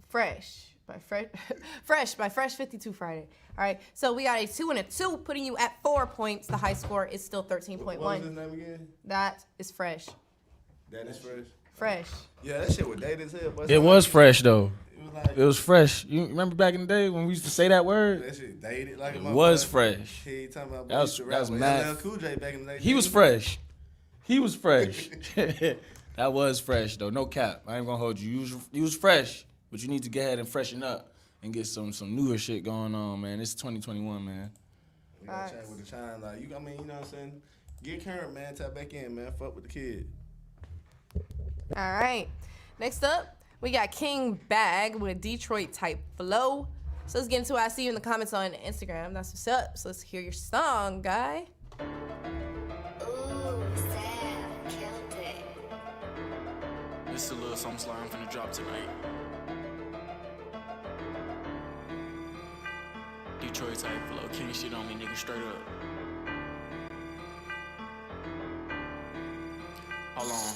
Fresh by Fresh 52 Friday. All right, so we got a 2 and a 2, putting you at 4 points. The high score is still 13.1. What was his name again? That is Fresh. That is Fresh? Fresh. Yeah, that shit was dated as hell. It was fresh, though. It was fresh. You remember back in the day when we used to say that word? That shit dated. Like it was fresh. He talking about that was mad. Cool J back in the day. He was fresh. He was fresh. That was fresh, though. No cap. I ain't gonna hold you. You was fresh, but you need to get ahead and freshen up and get some newer shit going on, man. It's 2021, man. We gotta chat with the chime, like you know what I'm saying? Get current, man. Tap back in, man. Fuck with the kid. All right. Next up, we got King Bag with Detroit type flow. So let's get into it. I see you in the comments on Instagram. That's what's up. So let's hear your song, guy. This is a little something slime I'm finna drop tonight. Detroit type flow, king shit on me, nigga, straight up. Hold on.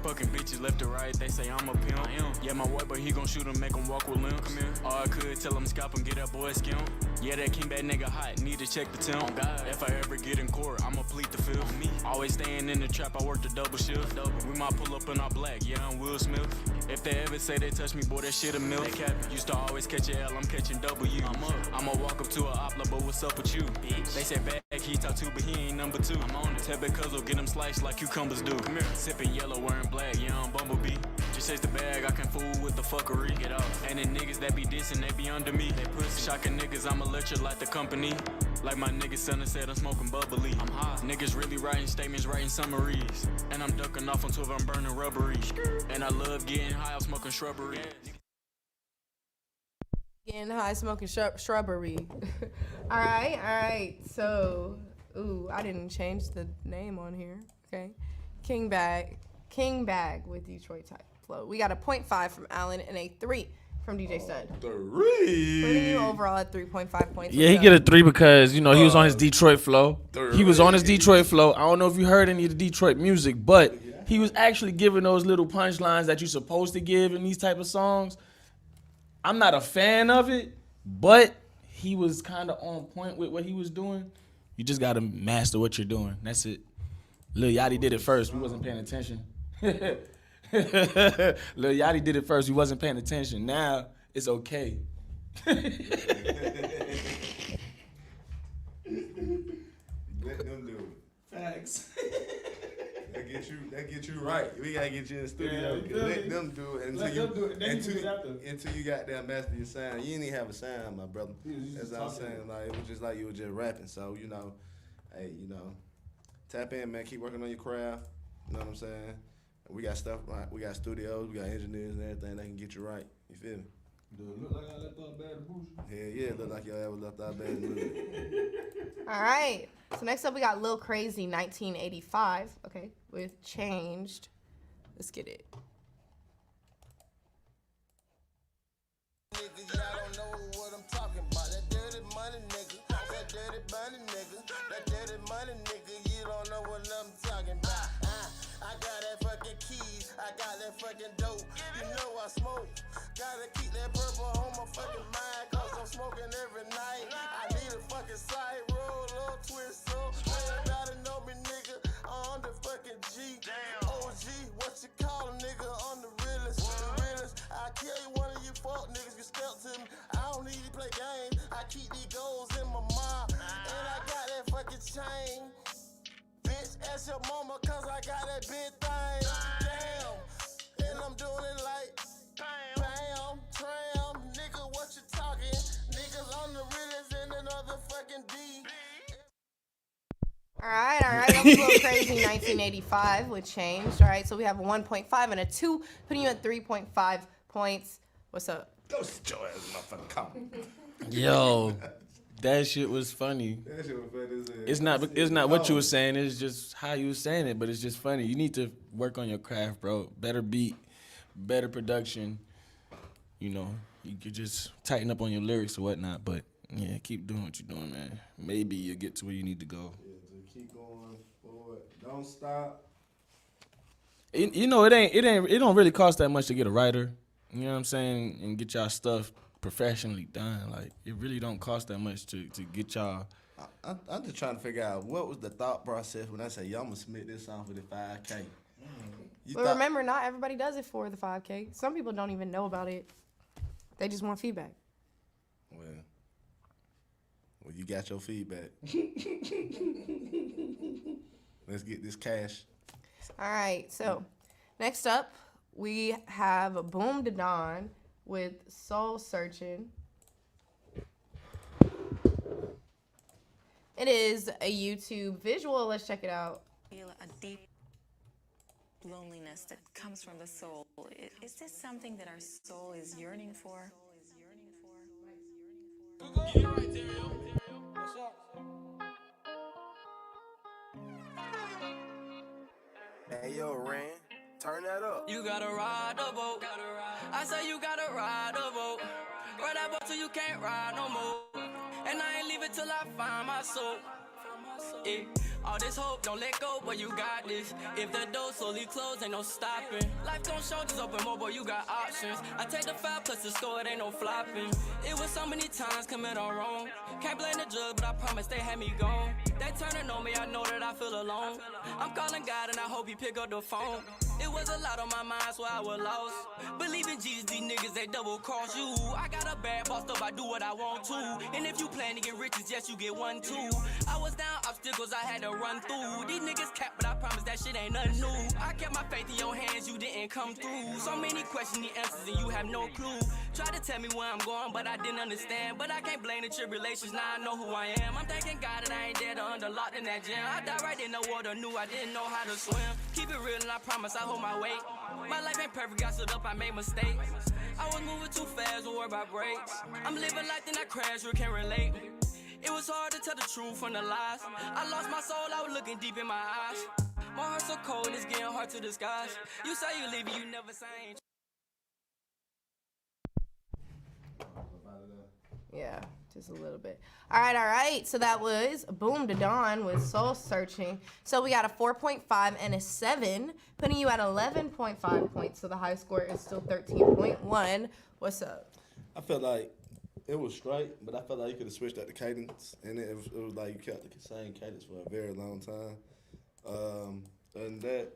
Fucking bitches left to right, they say I'm a pimp. I am. Yeah, my boy, but he gon' shoot him, make him walk with limp. Come here. All I could, tell him scalp him, get that boy skimp. Yeah, that king bad nigga hot, need to check the temp. Oh, God. If I ever get in court, I'ma plead the fifth. Me. Always staying in the trap, I work the double shift. We might pull up in our black, yeah, I'm Will Smith. If they ever say they touch me, boy, that shit a milk. Used to always catch a L, I'm catching W. I'm up. I'ma walk up to a opla, but what's up with you? Bitch. They say bad, he talk to, but he ain't number 2. I'm on it. Tell because get him sliced like cucumbers do. Come here. Sipping yellow, wearing black, yeah, I'm Bumblebee. Just chase the bag, I can fool with the fuckery. Get off. And the niggas that be dissing, they be under me. They pussy. Shocking niggas, I'ma let you like the company. Like my nigga son said, I'm smoking bubbly. I'm hot. Niggas really writing statements, writing summaries. And I'm ducking off on 12, I'm burning rubbery. And I love getting high, I'm smoking shrubbery. Getting high, smoking shrubbery. All right. So, I didn't change the name on here. Okay. King Bag with Detroit type flow. We got a 0.5 from Allen and a 3 from DJ Stud. 3. Putting you overall at 3.5 points. Yeah, he get a 3 because, he was on his Detroit flow. 3. He was on his Detroit flow. I don't know if you heard any of the Detroit music, but he was actually giving those little punchlines that you're supposed to give in these type of songs. I'm not a fan of it, but he was kind of on point with what he was doing. You just got to master what you're doing. That's it. Lil Yachty did it first. We wasn't paying attention. Lil Yachty did it first. We wasn't paying attention. Now it's okay. Let them do it. Facts. That get you right. We gotta get you in the studio. Yeah, let them do it until you got that master your sound. You didn't even have a sound, my brother. As I was saying, like it was just like you were just rapping. So hey, tap in, man. Keep working on your craft. You know what I'm saying? We got stuff. We got studios. We got engineers and everything that can get you right. You feel me? Look like I left out bad bougie. Yeah, look like y'all ever left out bad bougie. All right. So next up, we got Lil Crazy 1985. Okay, with Changed. Let's get it. Nigga, y'all don't know what I'm talking about. That dirty money, nigga. That dirty money, nigga. That dirty money, nigga. You don't know what I'm talking about. I got that fucking keys. I got that fucking dope. You know I smoke. Gotta keep that purple on my fucking mind, cause I'm smoking every night. I need a fucking side roll, little twist, so everybody know me, nigga. I'm the fucking G. OG, what you call a nigga? I'm the realest. I kill you one of you that game. I keep these goals in my mind, and I got that fucking chain. Bitch, ask your mama, cause I got that big thing. Damn, and I'm doing it like bam, tram. Nigga, what you talking? Niggas on the realest in another fucking D. All right. That was a little crazy. 1985 with Changed. All right, so we have a 1.5 and a 2, putting you at 3.5 points. What's up? Go sit your ass motherfucking comment. Yo, that shit was funny. That shit was funny as hell. It's not what you were saying. It's just how you were saying it. But it's just funny. You need to work on your craft, bro. Better beat, better production. You know, you could just tighten up on your lyrics or whatnot. But yeah, keep doing what you're doing, man. Maybe you'll get to where you need to go. Keep going forward. Don't stop. You know, it don't really cost that much to get a writer. You know what I'm saying? And get y'all stuff professionally done. Like, it really don't cost that much to get y'all. I'm just trying to figure out what was the thought process when I say, yo, I'm going to submit this song for the 5K. But remember, not everybody does it for the 5K. Some people don't even know about it. They just want feedback. Well, you got your feedback. Let's get this cash. All right, so next up, we have Boom Da Dawn with Soul Searching. It is a YouTube visual. Let's check it out. Feel a deep loneliness that comes from the soul. Is this something that our soul is yearning for? Hey, yo, Ren, turn that up. You gotta ride the boat. I say you gotta ride the boat. Ride that boat till you can't ride no more. And I ain't leave it till I find my soul. Yeah. All this hope, don't let go, boy, you got this. If the door slowly close, ain't no stopping. Life don't show, just open more, boy, you got options. I take the 5 plus the score, it ain't no flopping. It was so many times commit all wrong. Can't blame the judge, but I promise they had me gone. They turning on me, I know that I feel alone. I'm calling God and I hope he pick up the phone. It was a lot on my mind, so I was lost. Believe in Jesus, these niggas, they double cross you. I got a bad boss up, I do what I want to. And if you plan to get riches, yes, you get one too. I was down obstacles I had to run through. These niggas cap, but I promise that shit ain't nothing new. I kept my faith in your hands, you didn't come through. So many questions, need answers, and you have no clue. Try to tell me where I'm going, but I didn't understand. But I can't blame the tribulations, now I know who I am. I'm thanking God that I ain't dead or underlocked in that jam. I died right in the water, knew I didn't know how to swim. Keep it real and I promise I hold my weight. My life ain't perfect, I stood up, I made mistakes. I was moving too fast, don't worry about breaks. I'm living life, then I crash, you can relate. It was hard to tell the truth from the lies. I lost my soul, I was looking deep in my eyes. My heart's so cold, it's getting hard to disguise. You say you leave me, you never say. Yeah, just a little bit. All right. So that was Boom Da Dawn with Soul Searching. So we got a 4.5 and a 7, putting you at 11.5 points. So the high score is still 13.1. What's up? I felt like it was straight, but I felt like you could have switched up the cadence, and it was like you kept the same cadence for a very long time. Other than that,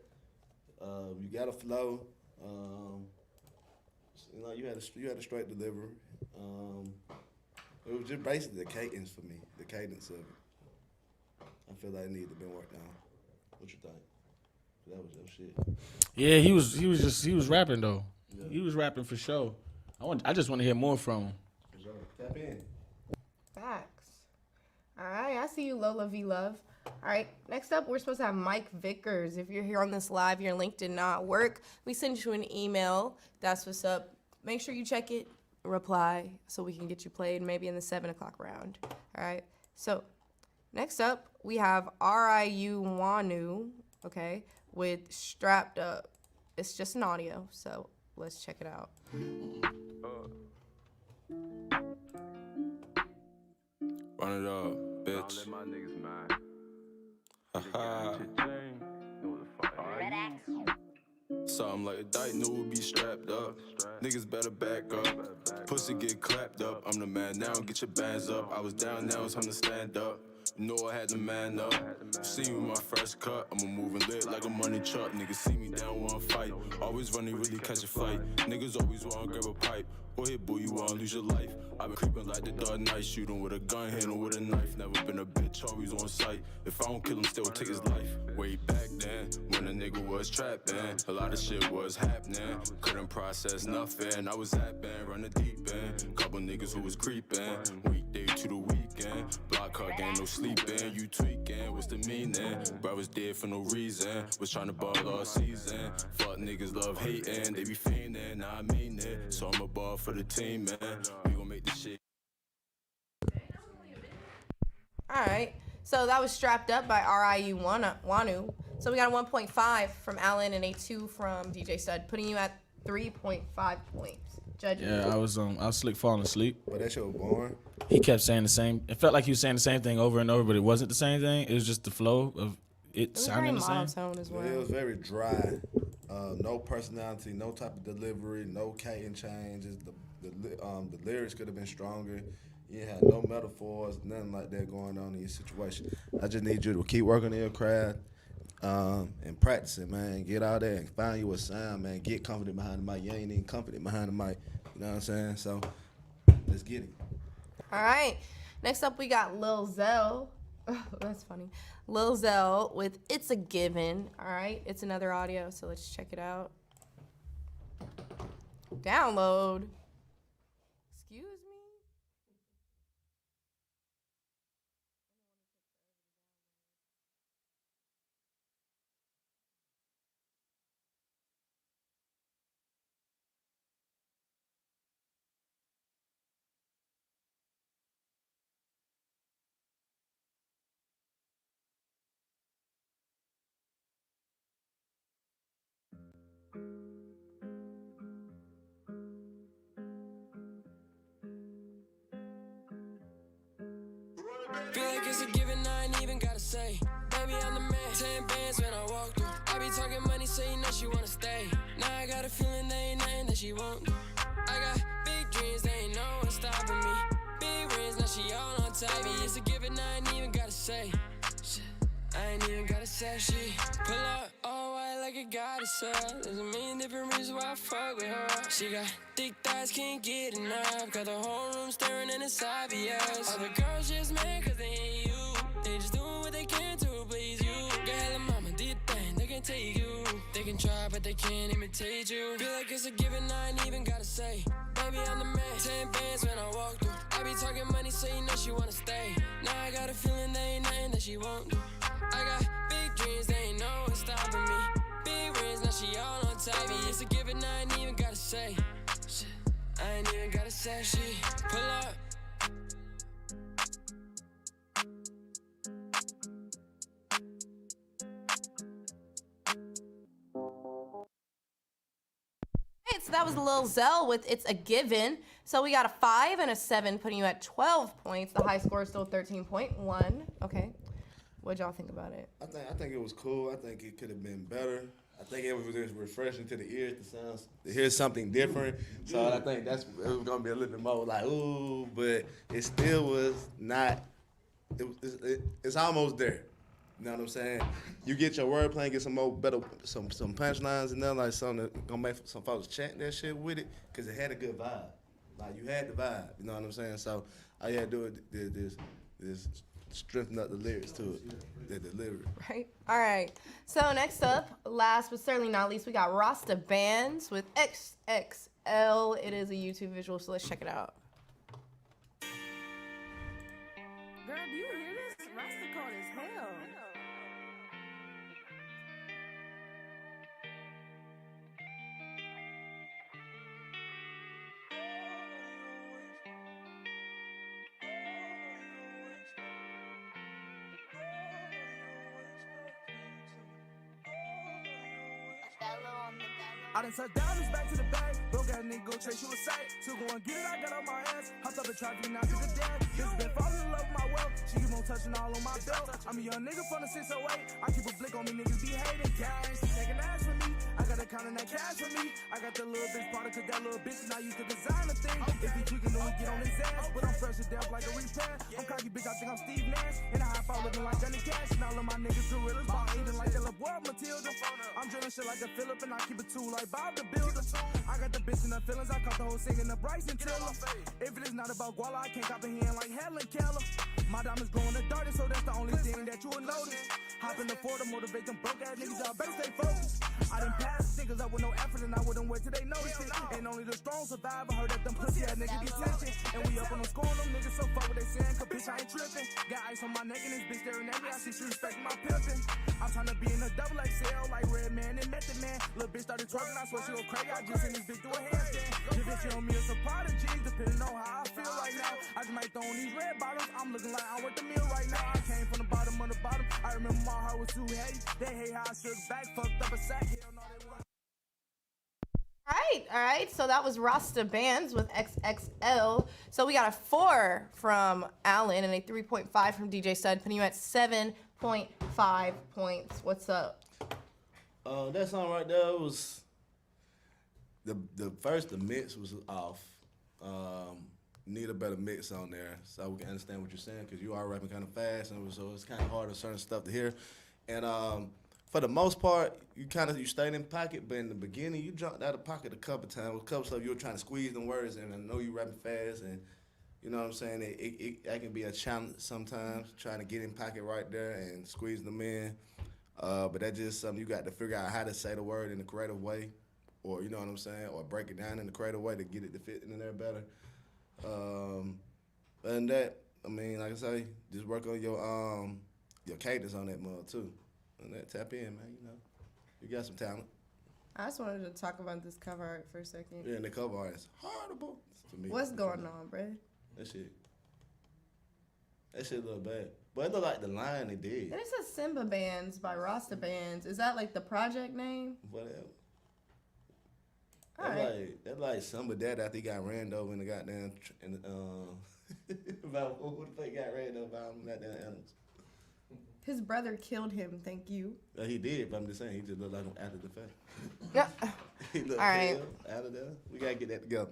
you got a flow. You know, you had a straight delivery. It was just basically the cadence for me, the cadence of it. I feel like it needed to be worked on. What you think? That was your shit. Yeah, he was rapping though. Yeah. He was rapping for sure. I just want to hear more from him. Tap in. Facts. All right, I see you, Lola V Love. All right, next up, we're supposed to have Mike Vickers. If you're here on this live, your link did not work. We sent you an email. That's what's up. Make sure you check it, reply, so we can get you played maybe in the 7 o'clock round. All right, so next up, we have Riu Wanu, okay, with Strapped Up. It's just an audio, so let's check it out. Run it up, bitch. Let my niggas mine. Something like a dyke knew would be strapped up. Niggas better back up. Pussy get clapped up. I'm the man now, get your bands up. I was down, now it's time to stand up. You know I had to man up. See me with my fresh cut. I'm a moving lit like a money truck. Niggas see me down one fight. All Always running, really catch a fight. Niggas always wanna grab a pipe. Or hit boy, you wanna lose your life. I've been creeping like the Dark Knight, shooting with a gun, handle with a knife. Never been a bitch, always on sight. If I don't kill him, still take his life. Way back then, when a nigga was trapping, a lot of shit was happening. Couldn't process nothing. I was zapping, running deep in. Couple niggas who was creeping. Weekday to the weekend. Block hug, ain't no sleeping. You tweaking, what's the meaning? Bro was dead for no reason. Was trying to ball all season. Fuck niggas love hating, they be fiending. Nah, I mean it. So I'm a ball for the team, man. We gon' make this shit. All right. So that was Strapped Up by RIU Wanu. So we got a 1.5 from Alan and a 2 from DJ Stud, putting you at 3.5 points. Judge. Yeah, I was slick falling asleep. But that shit was boring. He kept saying the same. It felt like he was saying the same thing over and over, but it wasn't the same thing. It was just the flow of it sounding the same. Monotone as well. It was very dry. No personality, no type of delivery, no cadence changes. The lyrics could have been stronger. You had no metaphors, nothing like that going on in your situation. I just need you to keep working on your craft and practicing, man. Get out there and find you a sound, man. Get confident behind the mic. You ain't even confident behind the mic. You know what I'm saying? So let's get it. All right. Next up, we got Lil Zell. Oh, that's funny. Lil Zell with It's a Given. All right. It's another audio, so let's check it out. Download. Excuse me. Feel like it's a given, I ain't even gotta say. Baby, I'm the man. 10 bands when I walk through. I be talking money, so you know she wanna stay. Now I got a feeling there ain't nothing that she won't do. I got big dreams, there ain't no one stopping me. Big rings, now she all on top. Baby, it's a given, I ain't even gotta say. Shit, I ain't even gotta say. She pull up all white like a goddess. There's a million different reasons why I fuck with her. She got thick thighs, can't get enough. Got the whole room staring and it's obvious. All the girls just mad cause they ain't you. They just doing what they can to please you. Girl, mama did thing, they can take you. They can try but they can't imitate you. Feel like it's a given, I ain't even gotta say. Baby, I'm the man. 10 bands when I walk through. I be talking money, so you know she wanna stay. Now I got a feeling there ain't nothing that she won't do. I got big dreams, they ain't no one stopping me. Big rings, now she all on top. Baby, it's a given, I ain't even gotta say. Shit, I ain't even gotta say. She pull up. So that was Lil Zell with It's a Given. So we got a 5 and a 7, putting you at 12 points. The high score is still 13.1. Okay. What'd y'all think about it? I think it was cool. I think it could have been better. I think it was just refreshing to the ears to hear something different. So I think it was gonna be a little bit more like ooh, but it still was not. It's almost there. You know what I'm saying? You get your wordplay, get some punchlines and then like something that gonna make some folks chant that shit with it, cause it had a good vibe. Like you had the vibe. You know what I'm saying? So all you had to do is strengthen up the lyrics to it, the delivery. Right. All right. So next up, last but certainly not least, we got Rasta Bands with XXL. It is a YouTube visual, so let's check it out. Girl, do you hear this? Rasta cold as hell. I done touched down, it's back to the bay. Broke ass nigga, go chase you a sight. So go and get it, I got on my ass. Hopped up the traffic, now to the dead. Bitch been falling in love with my wealth. She keep on touching all on my belt. I'm a young nigga from the 608. I keep a blick on me, niggas be hating. Gangs, taking ass for me. I got a count in that cash eyes for me. I got the little bitch product, cause that little bitch is not used to design a thing. If he tweaking, then we get on his ass. But I'm fresh to death like a repair. I'm cocky, bitch, I think I'm Steve Nash. And I hop out looking like Johnny Cash. And all of my niggas gorillas, ball eating like that little boy Matilda. I'm drilling shit like a Phillip, and I keep it too like Bob the Builder. I got the bitch in the feelings, I caught the whole singing the Bryson Tiller. If it is not about Guala, I can't comprehend like Helen Keller. My diamonds glowing the darkest, so that's the only thing that you will notice. Hop in the Ford to motivate them broke ass niggas, y'all better stay focused. I done passed niggas up with no effort, and I wouldn't wait till they notice it. And only the strong survive. I heard that them pussy ass niggas get tension. And we up on them scoring them niggas, so fuck what they saying, cause bitch, I ain't tripping. Got ice on my neck and this bitch staring at me, I see she respecting my pimpin'. I'm tryna be in a double XL like Red Man and Method Man. Little bitch started twerking, I swear she was crazy, I just seen this bitch do a handstand. The bitch on me is a prodigy, depending on how I feel right now. I just might throw on these red bottoms, I'm looking like I'm worth the meal right now. I came from the bottom of the bottom, I remember my heart was too heavy. They hate how I shook back, fucked up a sack, hell no they wasn't. All right. So that was Rasta Bands with XXL. So we got a 4 from Allen and a 3.5 from DJ Stud, putting you at 7.5 points. What's up? That song right there was the mix was off. Need a better mix on there so we can understand what you're saying, because you are rapping kind of fast, and so it's kind of hard to certain stuff to hear. And for the most part, you stayed in pocket, but in the beginning you jumped out of pocket a couple times. A couple stuff you were trying to squeeze them words, and I know you rapping fast, and you know what I'm saying. It can be a challenge sometimes trying to get in pocket right there and squeeze them in. But that's just something you got to figure out how to say the word in a creative way, or you know what I'm saying, or break it down in a creative way to get it to fit in there better. And that, I mean, like I say, just work on your cadence on that mug too. And that tap in, man, you know. You got some talent. I just wanted to talk about this cover art for a second. Yeah, and the cover art is horrible to me. What's going on, bruh? That shit look bad. But it look like the line they did. Then it says Simba Bands by Rasta Bands. Is that like the project name? Whatever. That's like some of that after he got ran over in the goddamn about who the fuck got ran over by them goddamn animals. His brother killed him, thank you. He did, but I'm just saying he just looked like him after the fact. Yeah. He looked all right. Out of there. We gotta get that together.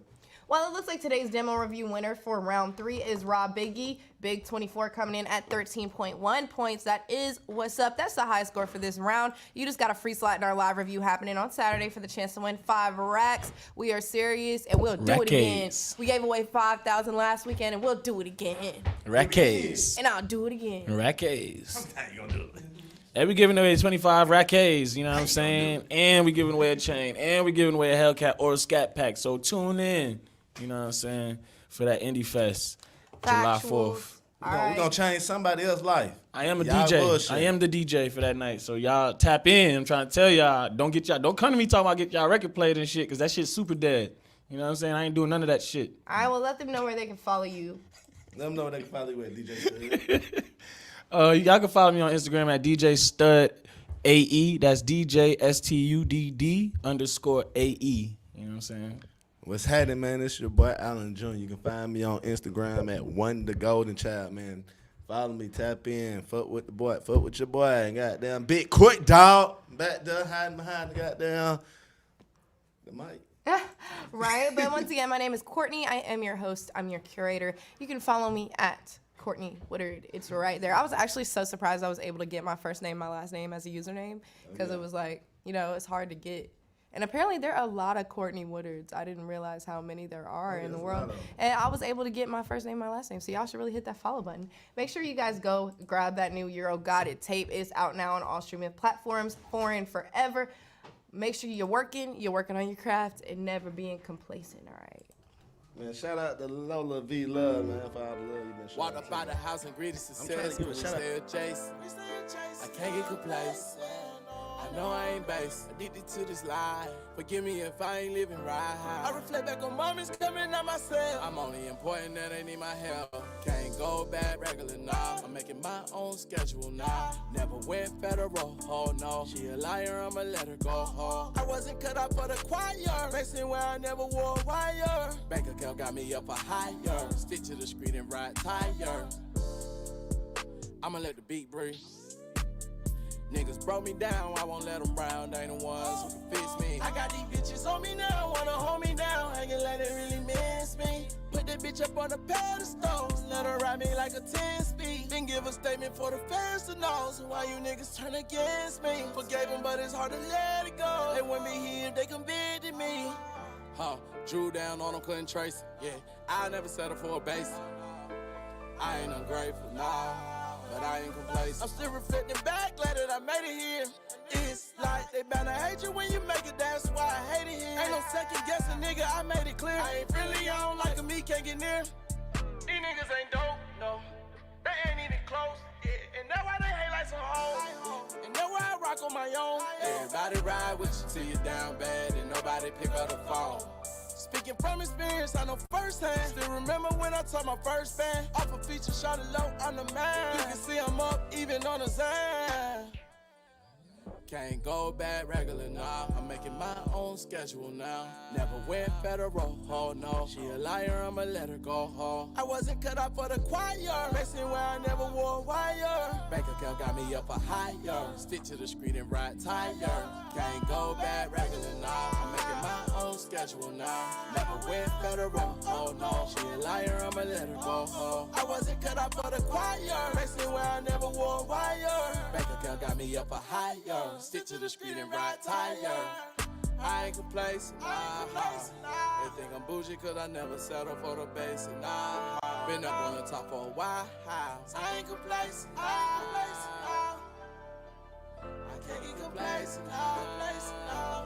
Well, it looks like today's demo review winner for round 3 is Rob Biggie. Big 24 coming in at 13.1 points. That is what's up. That's the high score for this round. You just got a free slot in our live review happening on Saturday for the chance to win 5 racks. We are serious, and we'll do it again. We gave away 5,000 last weekend, and we'll do it again. Rackets. And I'll do it again. Rackets. Sometimes you gonna do it. And we giving away 25 rackets, you know what I'm saying? And we giving away a chain. And we giving away a Hellcat or a Scat Pack. So tune in. You know what I'm saying? For that Indie Fest, July 4th. We're gonna change somebody else's life. I am a DJ. Bullshit. I am the DJ for that night. So y'all tap in. I'm trying to tell y'all, don't come to me talking about get y'all record played and shit, because that shit's super dead. You know what I'm saying? I ain't doing none of that shit. All right, well, let them know where they can follow you. Let them know where they can follow you at, DJ Stud. Y'all can follow me on Instagram at DJ Stud AE. That's DJ STUDD _ AE. You know what I'm saying? What's happening, man? It's your boy Allen Jr. You can find me on Instagram at One the Golden Child, man. Follow me, tap in, fuck with the boy, fuck with your boy, and goddamn big quick dog back there hiding behind the goddamn the mic. Right, but once again, my name is Courtney. I am your host. I'm your curator. You can follow me at Courtney Woodard. It's right there. I was actually so surprised I was able to get my first name, my last name as a username, because it was like, you know, it's hard to get. And apparently there are a lot of Courtney Woodards. I didn't realize how many there are in the world. And I was able to get my first name, my last name. So y'all should really hit that follow button. Make sure you guys go grab that new Euro Got It tape. It's out now on all streaming platforms, foreign forever. Make sure you're working on your craft, and never being complacent, all right? Man, shout out to Lola V Love, man, for all the love you've been showing. Walked up out the house and greeted success. I'm trying to give a shout out. Chase. I can't get complacent. I know I ain't base, addicted to this life. Forgive me if I ain't living right. I reflect back on moments coming out myself. I'm only important that they need my help. Can't go back regular now. I'm making my own schedule now. Never went federal, oh no. She a liar, I'ma let her go home. I wasn't cut out for the choir. Racing where I never wore a wire. Bank account got me up a higher. Stick to the street and ride tires. I'ma let the beat breathe. Niggas broke me down, I won't let them round. They ain't the ones who can fix me. I got these bitches bitch up on the pedestal. Let her ride me like a 10-speed. Then give a statement for the fans to know. So why you niggas turn against me? Forgave him, but it's hard to let it go. They want me here, they convicted me. Drew down on them, couldn't trace it. Yeah, I never settle for a base. I ain't ungrateful, nah, but I ain't complacent. I'm still reflecting back, glad that I made it here. It's like they bound to hate you when you make it, that's why I hate it here. Ain't no second guessing, nigga, I made it clear. I ain't friendly, I don't like them, he can't get near. These niggas ain't dope, no, they ain't even close, yeah. And that's why they hate like some hoes, and that's why I rock on my own. Everybody ride with you till you're down bad and nobody pick up the phone. Speaking from experience, I know firsthand. Still remember when I taught my first band. Off a feature, shot it low, I'm the man. You can see I'm up, even on the Zan. Can't go back regular now. I'm making my own schedule now. Never went federal, oh no. She a liar, I'ma let her go home. I wasn't cut out for the choir. Messing where I never wore a wire. Bank account got me up a higher. Stick to the screen and ride tire. Can't go back regular now. I'm making my own schedule now. Never went federal, oh no. She a liar, I'ma let her go home. I wasn't cut out for the choir. Messing where I never wore a wire. Bank account got me up a higher. Stick to the street and ride tire. I ain't complacent, nah. They think I'm bougie cause I never settle for the basic, nah. Been up on the top for a while. I ain't complacent, nah. I can't get complacent, nah.